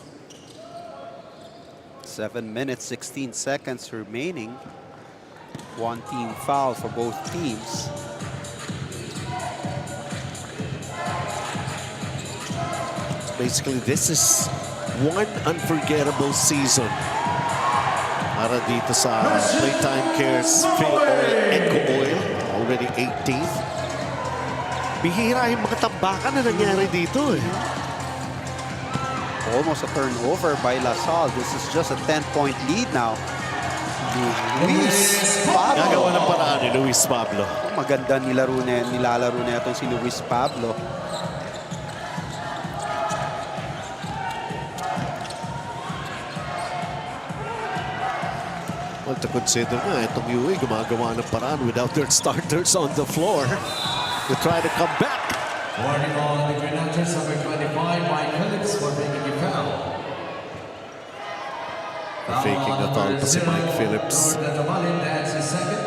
7 minutes, 16 seconds remaining. One team foul for both teams. Basically, this is one unforgettable season para dito sa PlayTime Cares Filoil EcoOil, already 18th. Bihira yung mga tambakan na nangyari dito Almost a turnover by Salle. This is just a 10-point lead now. Luis Pablo. Gagawa ng paraan ni Luis Pablo. Maganda nilalaro na itong si Luis Pablo. Well, to consider nga, itong UE gumagawa ng paraan without their starters on the floor to try to come back. Warning on the Grenadiers, number 25, Mike Phillips for making a foul. Faking na foul pa si Mike Phillips. That's his second.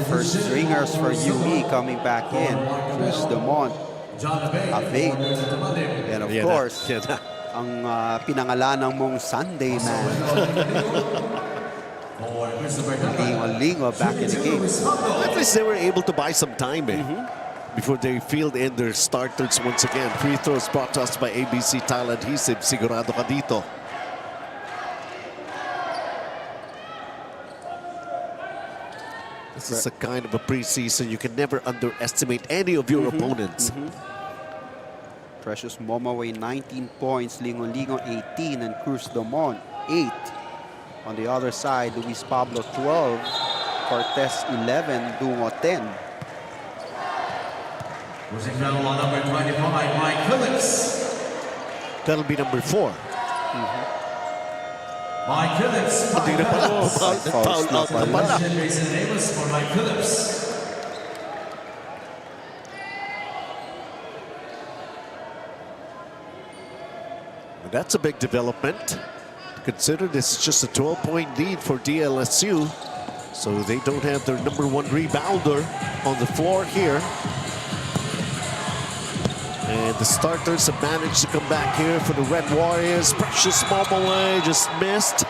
First stringers for UE coming back in. Cruz Dumont, Abate, and of course, ang pinangalanang mong Sunday man. Lingo back in the game. At least they were able to buy some time before they filled in their starters once again. Free throws brought to us by ABC Tile Adhesive. Sigurado ka dito. This is a kind of a preseason. You can never underestimate any of your opponents. Precious Momoe 19 points, Lingo 18, and Cruz Dumont 8. On the other side, Luis Pablo 12, Cortez 11, Dungo 10. Losing foul on number 25, Mike Phillips. That'll be number 4. Mike Phillips. Hindi na pala. Foul out na pala. For Mike Phillips. That's a big development. Consider this is just a 12-point lead for DLSU. So they don't have their number 1 rebounder on the floor here. And the starters have managed to come back here for the Red Warriors. Precious Momoe just missed.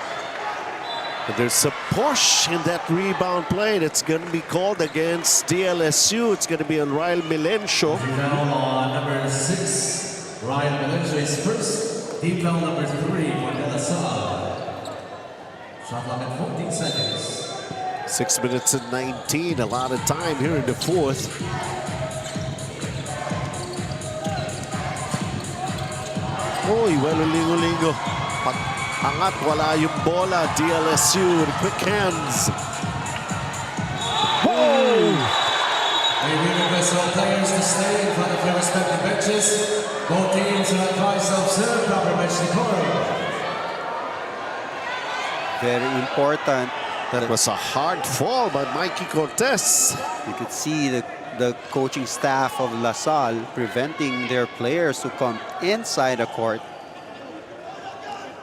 And there's a push in that rebound play that's going to be called against DLSU. It's going to be on Ryle Milencio. Foul on number 6, Ryle Milencio is first. Team foul number 3 for De La Salle. Shot clock at 14 seconds. 6 minutes and 19, a lot of time here in the fourth. Uy, well, lingo-lingo. Pag-angat, wala yung bola. DLSU with quick hands. Whoa! We request all players to stay in front of their respective benches. Both teams are advised to observe proper bench decorum. Very important. That was a hard fall by Mikey Cortez. You could see the coaching staff of La Salle preventing their players to come inside the court.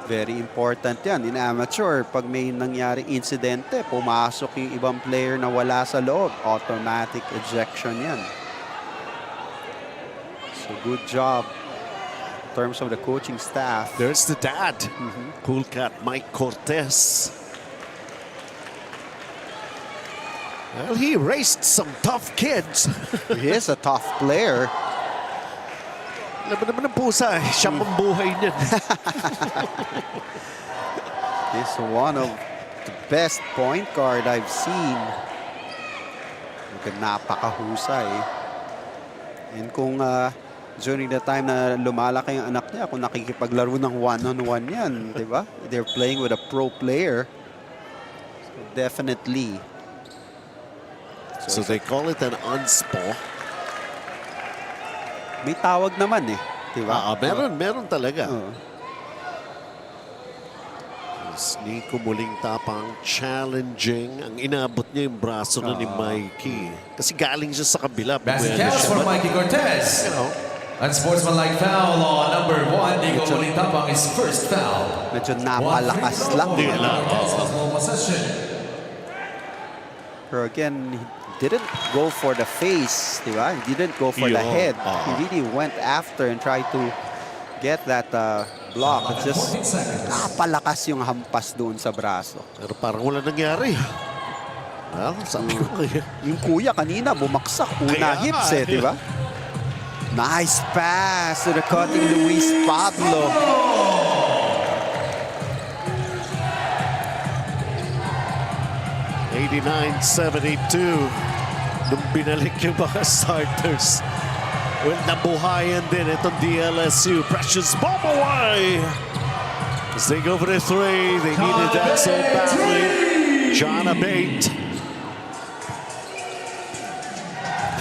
Very important yan. In amateur, pag may nangyaring insidente, pumasok yung ibang player na wala sa loob. Automatic ejection yan. So good job in terms of the coaching staff. There's the dad. Cool cat Mike Cortez. Well, he raised some tough kids. He is a tough player. Laban naman ng pusa, siya pang buhay niyan. He's one of the best point guard I've seen. Napakahusay. And kung during the time na lumalaki ang anak niya, kung nakikipaglaro ng one-on-one yan, di ba? They're playing with a pro player. So definitely. So they call it an unspo. May tawag naman eh. Diba? Meron talaga. Nico muling tapang, challenging. Ang inabot niya yung braso na ni Mikey. Kasi galing siya sa kabila. Basket counts for Mikey Cortez. You know, unsportsmanlike foul on number 1. Nico muling tapang his first foul. Medyo napalakas lang. Pero again, he didn't go for the face, di ba? He didn't go for the head. He really went after and tried to get that block. It's just napalakas yung hampas doon sa braso. Pero parang wala nangyari. Well, sabi ko yung kuya kanina bumaksak. Una hips eh, di ba? Nice pass to the cutting Luis Pablo. 89-72. Nung binalik yung mga starters. Well, nabuhayan din itong DLSU. Precious bomb away. As they go for the three, they needed that so badly. John Abate.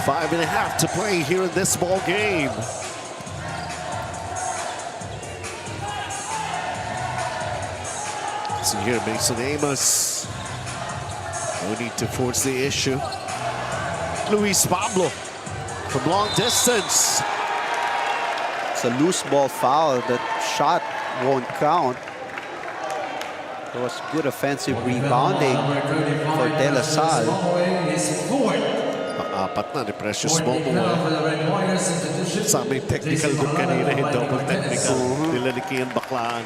5.5 to play here in this ball game. See here, Mason Amos. No need to force the issue. Luis Pablo from long distance. It's a loose ball foul. That shot won't count. It was good offensive rebounding for De La Salle. Apat na ni Precious Momo. Sa aming technical doon kanina, double technical. Nila ni Kian Baklaan.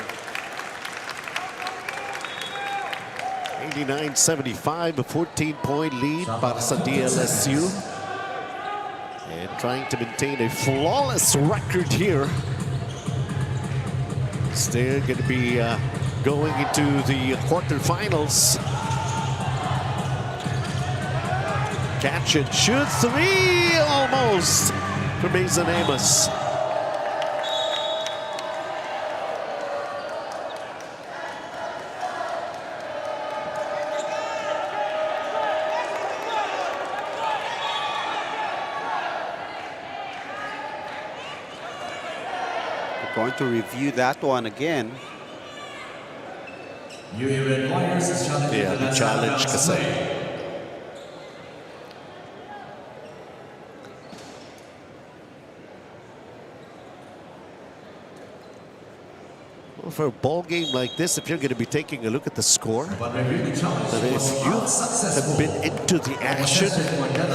89-75, a 14-point lead para sa DLSU. And trying to maintain a flawless record here. They're going to be going into the quarterfinals. Catch and shoot three, almost, for Mason Amos. We're going to review that one again. Yeah, the challenge kasi. Well, for a ball game like this, if you're going to be taking a look at the score, that if you have been into the action,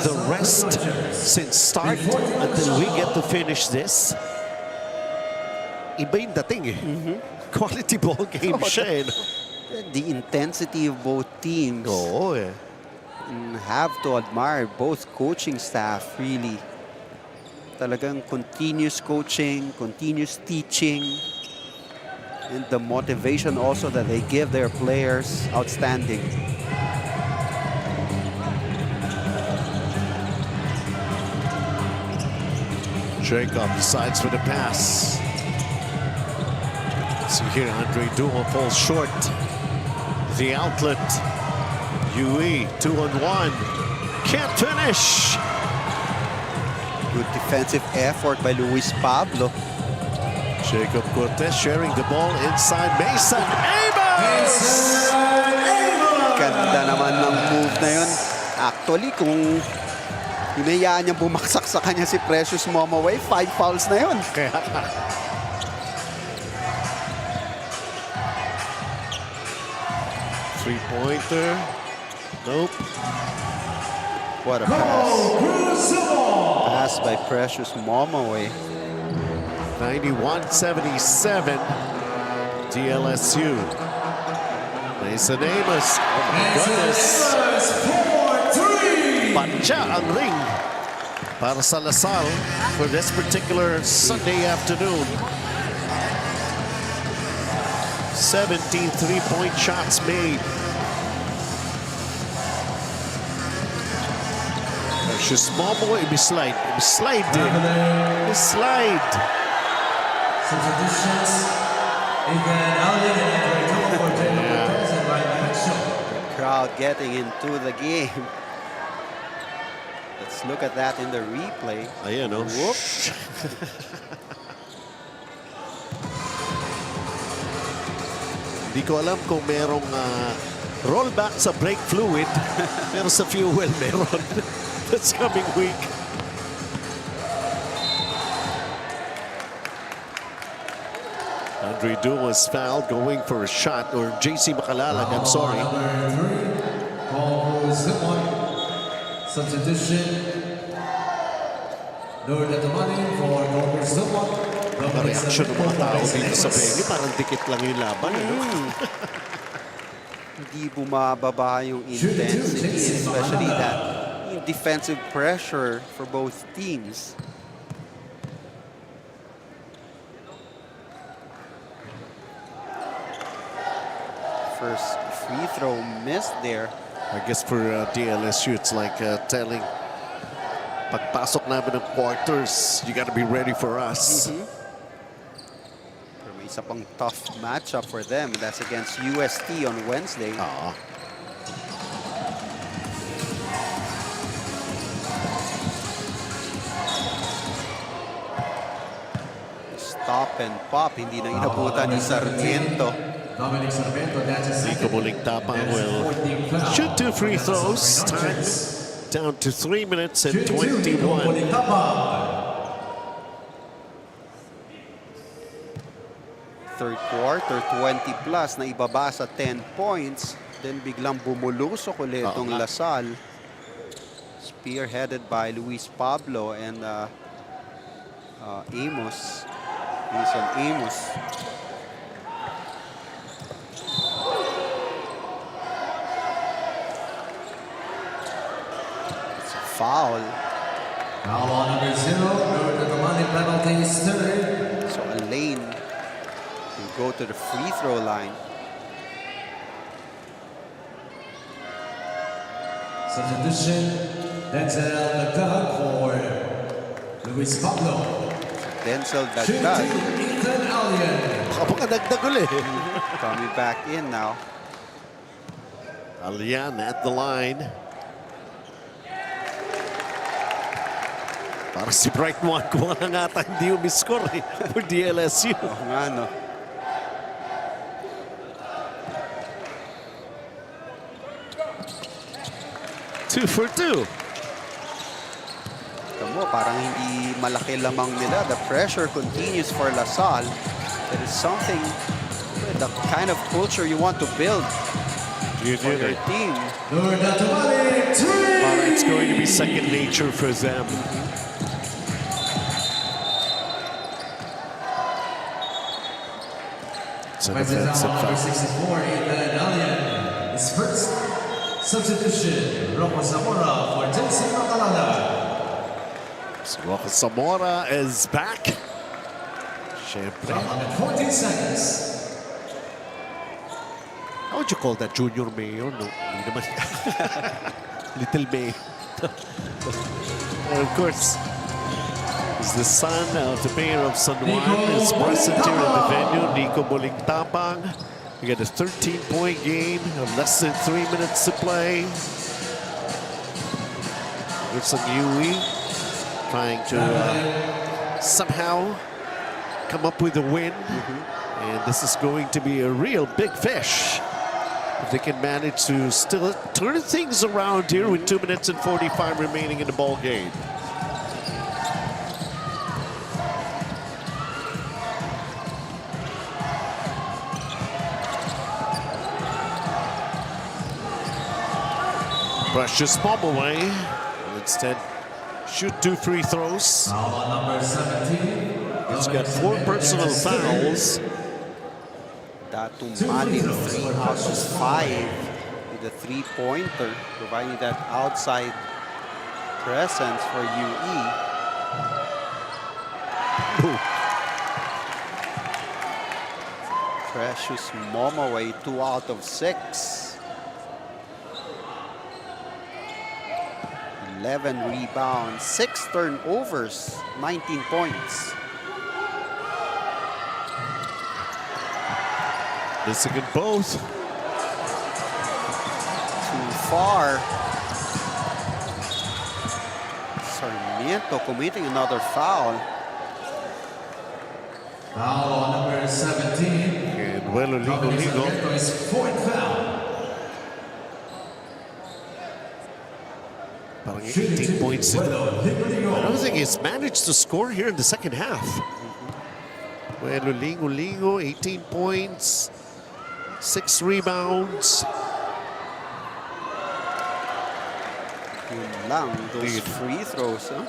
the rest since start until we get to finish this, iba yung dating eh. Quality ball game siya eh. The intensity of both teams. Oo eh. And have to admire both coaching staff, really. Talagang continuous coaching, continuous teaching. And the motivation also that they give their players, outstanding. Jacob decides for the pass. See here, Andre Duo falls short. The outlet. UE 2-on-1. Can't finish. Good defensive effort by Luis Pablo. Jacob Cortez sharing the ball inside Mason Amos! Ganda naman ng move na yun. Actually, kung hinayaan niya bumaksak sa kanya si Precious Momaway, 5 fouls na yun. Three-pointer. Nope. What a pass. Pass by Precious Momaway. 91-77. DLSU. Mason Amos. Oh my goodness. Pancha ang ring para sa Salle for this particular Sunday afternoon. 17 three-point shots made. Precious Momaway, slide. Slide. Substitutions. Ethan Allen and Andre Duo for Jacob Cortez and right connection. Crowd getting into the game. Let's look at that in the replay. Ayan, no? Whoops. Hindi ko alam kung merong rollback sa brake fluid. Pero sa fuel meron. This coming week. Andre Duo was fouled going for a shot, or JC Makalalag, I'm sorry. Number 3, Paul Zimon. Substitution. Lord at the money for Paul Zimon. Mga reaksyon ng mga tao dito sa venue, parang dikit lang yung laban. Hindi bumababa yung intensity, especially that defensive pressure for both teams. First free throw missed there. I guess for DLSU, it's like telling, pagpasok namin ng quarters, you gotta be ready for us. Pero may isa pang tough matchup for them. That's against UST on Wednesday. Stop and pop, hindi na inabutan ni Sarmiento. Dominic Sarmiento, that's his Nico Bulingtapang will shoot 2 free throws. Time down to 3 minutes and 21. Third quarter, 20 plus na ibaba sa 10 points. Then biglang bumulusok ulit itong Salle. Spearheaded by Luis Pablo and Amos. Mason Amos. It's a foul. Foul on number 0, Lord at the money, penalty is 3. So Elaine will go to the free throw line. Substitution, Denzel Dagdag for Luis Pablo. Denzel Dagdag. Ethan Allen. Kapag-dagdag ulit. Coming back in now. Alian at the line. Para si Bright One, kung nga ata hindi umiscore for DLSU. Oo nga, no? Two for 2. Tamo, parang hindi malaki lamang nila. The pressure continues for Salle. It is something, the kind of culture you want to build for your team. Lord at the money, 3. It's going to be second nature for them. It's an offensive Number foul. 64, Ethan Allen. His first substitution, Rocco Zamora for JC Macalana. So Rocco Zamora is back. Siyempre. 14 seconds. would you call that? Junior mayor? No, hindi naman. Little mayor. And of course, is the son of the mayor of San Juan is present here at the venue. Nico Molingtapang. We got a 13-point game of less than 3 minutes to play. It's some UE trying to somehow come up with a win. And this is going to be a real big fish if they can manage to still turn things around here with 2 minutes and 45 remaining in the ball game. Precious bomb away. Instead, shoot 2 free throws. Number 17. He's got 4 personal fouls. Datumali, 3 out of 5 with a 3-pointer, providing that outside presence for UE. Precious Momaway, 2 out of 6. 11 rebounds, 6 turnovers, 19 points. Missing in both. Too far. Sarmiento committing another foul. Foul on number 17. And Welo Ligo. His 4th foul. Parang 18 points. I don't think he's managed to score here in the second half. Welo Ligo, 18 points, 6 rebounds. Yun lang, those free throws. Huh?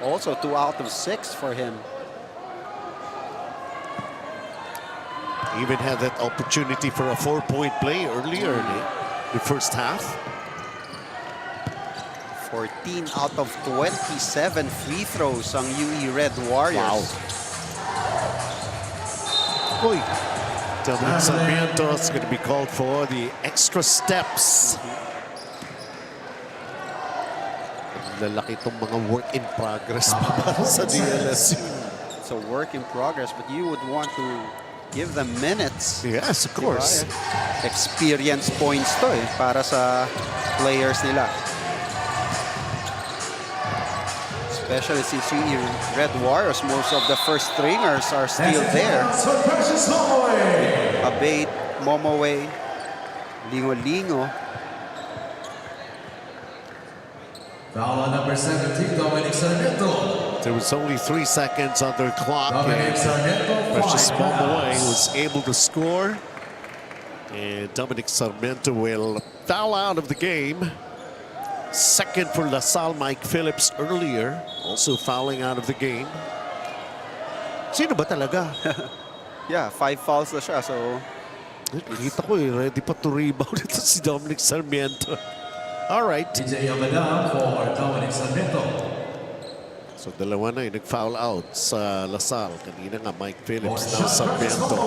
Also 2 out of 6 for him. Even had that opportunity for a 4-point play earlier in the first half. 14 out of 27 free throws ang UE Red Warriors. Wow. Oy. Dominic Sarmiento is going to be called for the extra steps. Lalaki itong mga work in progress pa para sa DLSU. It's a work in progress, but you would want to give them minutes. Yes, of course. Diba? Experience points to para sa players nila. Especially since UE Red Warriors, most of the first stringers are still there. Abate, Momoway, Lingo. Foul on number 17, Dominic Sarmiento. There was only 3 seconds on their clock. Precious Momoway was able to score. And Dominic Sarmiento will foul out of the game. Second for LaSalle, Mike Phillips earlier, also fouling out of the game. Sino ba talaga? Yeah, 5 fouls na siya, so... Kita ko ready pa to rebound ito si Dominic Sarmiento. All right. DJ Abadam for Dominic Sarmiento. So dalawa na yung nag-foul out sa LaSalle. Kanina nga Mike Phillips, now Sarmiento.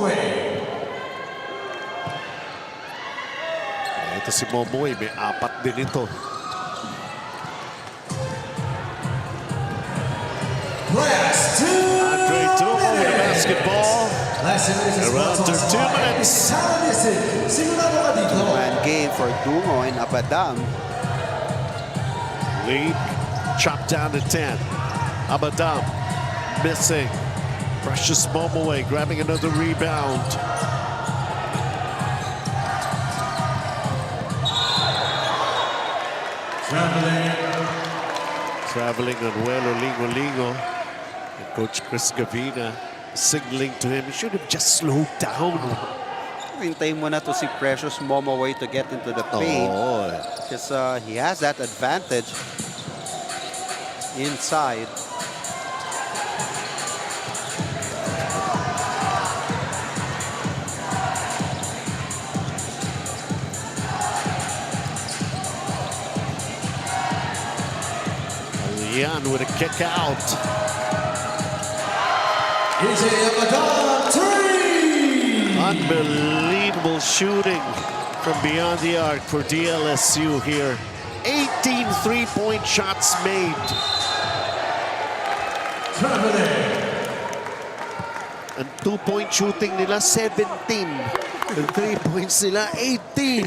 Ito si Momoway, may 4 din ito. Andre Dumo with a basketball. Around 2 minutes. Two-man game for Dumo and Abadam. Lead chopped down to 10. Abadam missing. Precious Momoway grabbing another rebound. Traveling on Welo Ligo. And Coach Chris Gavina signaling to him, he should have just slowed down. Hintayin mo na to si Precious Momoway to get into the paint. Because he has that advantage inside. Yan with a kick out. DJ Abadam, 3! Unbelievable shooting from beyond the arc for DLSU here. 18 three-point shots made. Ang 2-point shooting nila, 17. Ang 3 points nila, 18.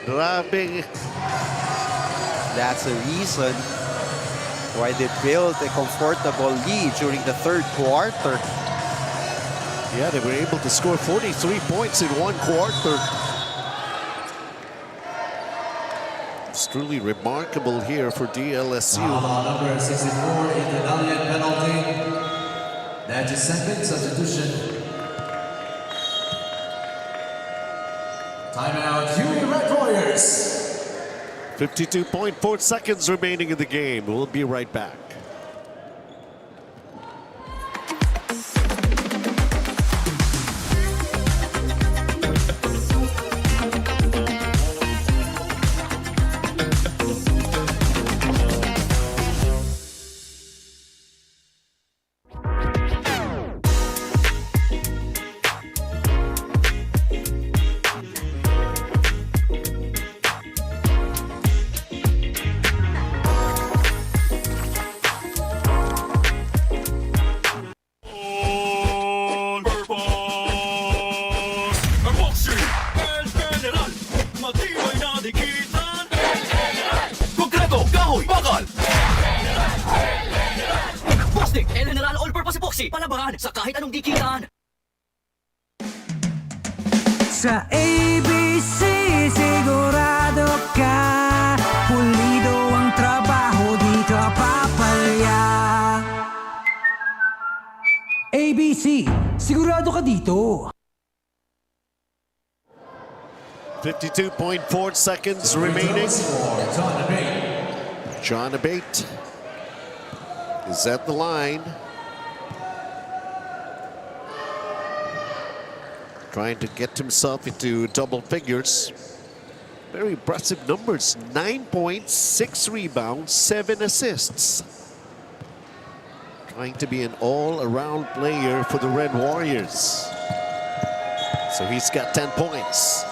Grabe. That's the reason why they built a comfortable lead during the third quarter. Yeah, they were able to score 43 points in 1 quarter. It's truly remarkable here for DLSU. Number 64 in the Italian penalty. 90-second substitution. Timeout, UE Red Warriors. 52.4 seconds remaining in the game. We'll be right back. Palabahan sa kahit anong dikitan. Sa ABC sigurado ka, pulido ang trabaho, di ka papalya. ABC, sigurado ka dito. 52.4 seconds remaining. John Abate is at the line. Trying to get himself into double figures. Very impressive numbers. 9 points, 6 rebounds, 7 assists. Trying to be an all-around player for the Red Warriors. So he's got 10 points.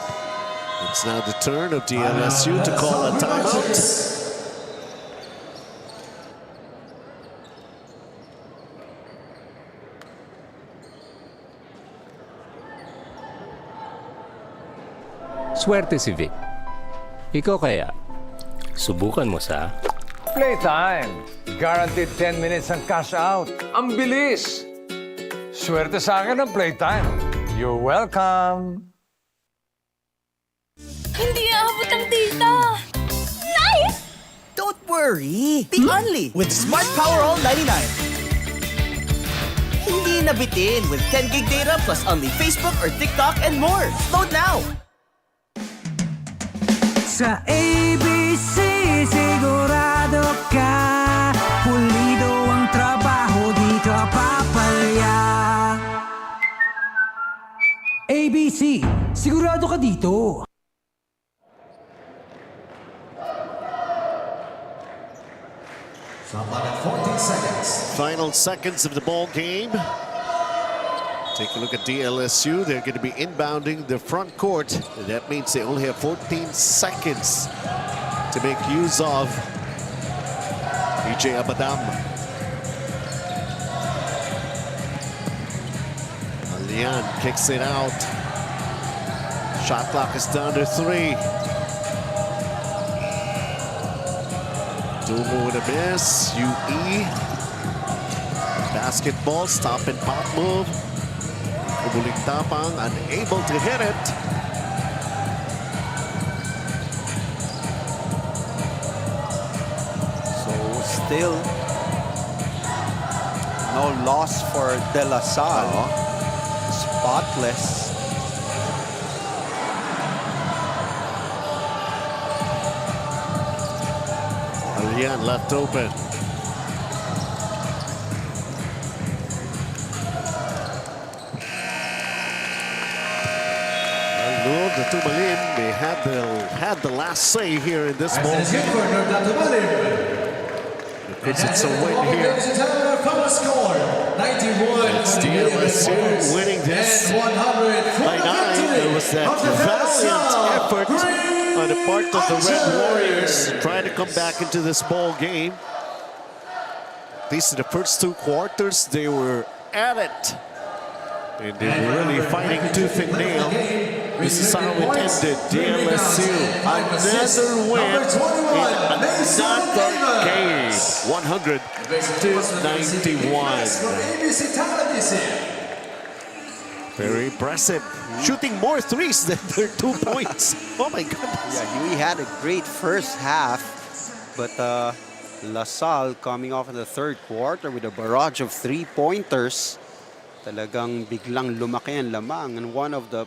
It's now the turn of DLSU to call a timeout. Swerte si Vic. Ikaw kaya, subukan mo sa... Playtime. Guaranteed 10 minutes ang cash out. Ang bilis! Swerte sa akin ang Playtime. You're welcome. Hindi aabot ang data. Nice! Don't worry! Be only with Smart Power All 99. Hindi nabitin with 10 gig data plus only Facebook or TikTok and more. Load now! Sa ABC sigurado ka, pulido ang trabaho, di ka papalya. ABC, sigurado ka dito. Sampai at 14 seconds. Final seconds of the ball game. Take a look at DLSU. They're going to be inbounding the front court. And that means they only have 14 seconds to make use of. EJ Abadam. Alian kicks it out. Shot clock is down to 3. Dumo with a miss. UE. Basketball, stop and pop move. Umuling tapang, unable to hit it. So still no loss for De La Salle. Spotless. Alian left open. The Tumalin, they had the last say here in this ball. Of course, it's a win here. Ladies and gentlemen, final score 91 It's for the Uni Red DLSU Warriors winning this and 100 for by the 9. victory There was that of the valiant Salle effort on the part of the Red Warriors to try to come back into this ball game. At least in the first 2 quarters, they were at it. And they were really fighting tooth and nail. This is how it ended. DLSU, another win in another game. 100 to 91. ABC Tile Adhesive. Very impressive. Shooting more threes than their 2 points. Oh my goodness. Yeah, Huey had a great first half, but LaSalle coming off in the third quarter with a barrage of 3-pointers. Talagang biglang lumaki ang lamang, and one of the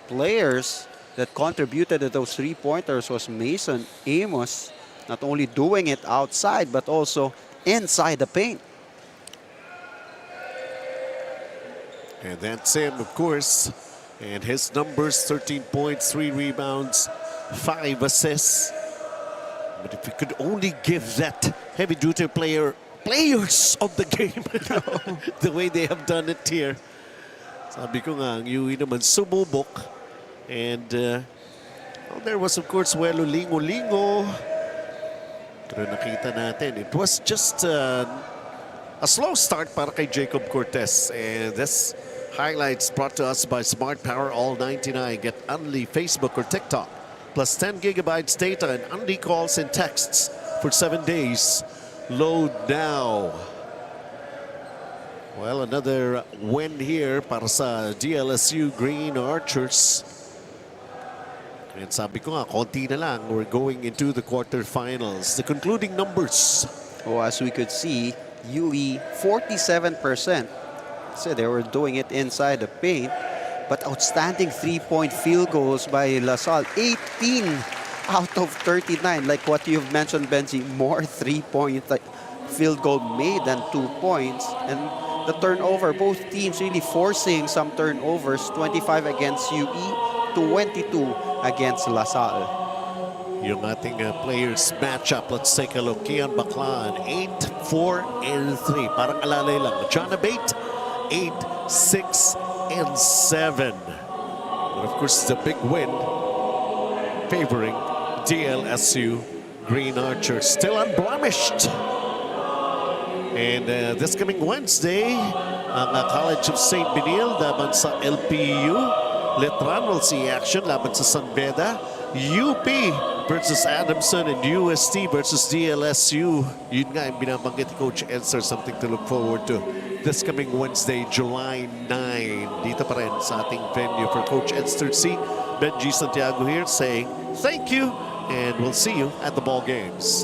players that contributed to those 3-pointers was Mason Amos, not only doing it outside but also inside the paint. And that's him, of course. And his numbers, 13 points, 3 rebounds, 5 assists. But if we could only give that heavy-duty players of the game the way they have done it here. Sabi ko nga, ang UE naman sumubok. And well, there was, of course, Welo Lingo-Lingo. Pero nakita natin, it was just a slow start para kay Jacob Cortez. And this highlights brought to us by Smart Power All 99. Get Unli Facebook or TikTok. Plus 10 gigabytes data and Unli calls and texts for 7 days. Load now. Well, another win here para sa DLSU Green Archers. And sabi ko nga, konti na lang. We're going into the quarterfinals. The concluding numbers. Oh, as we could see, UE 47%. So they were doing it inside the paint. But outstanding 3-point field goals by LaSalle. 18 out of 39. Like what you've mentioned, Benji, more 3-point field goal made than 2 points. And the turnover, both teams really forcing some turnovers. 25 against UE, 22 against LaSalle. Yung ating players matchup, let's take a look. Kian Baclan, 8, 4, and 3. Parang alalay lang. John Abate, 8, 6, and 7. But of course, the big win favoring DLSU Green Archers. Still unblemished. And this coming Wednesday, ang College of St. Benil laban sa LPU. Letran will see action laban sa San Beda. UP versus Adamson and UST versus DLSU. Yun nga yung binabanggit ni Coach Edster, something to look forward to. This coming Wednesday, July 9. Dito pa rin sa ating venue for Coach Edster C. Benji Santiago here saying thank you and we'll see you at the ball games.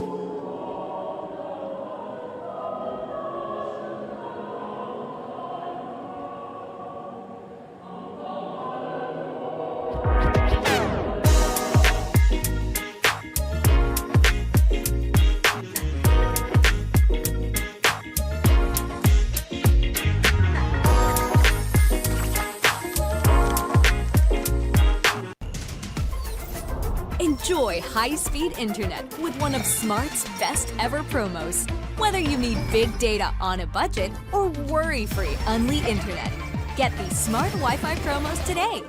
Enjoy high-speed internet with one of Smart's best ever promos. Whether you need big data on a budget or worry-free Unli internet, get these Smart Wi-Fi promos today.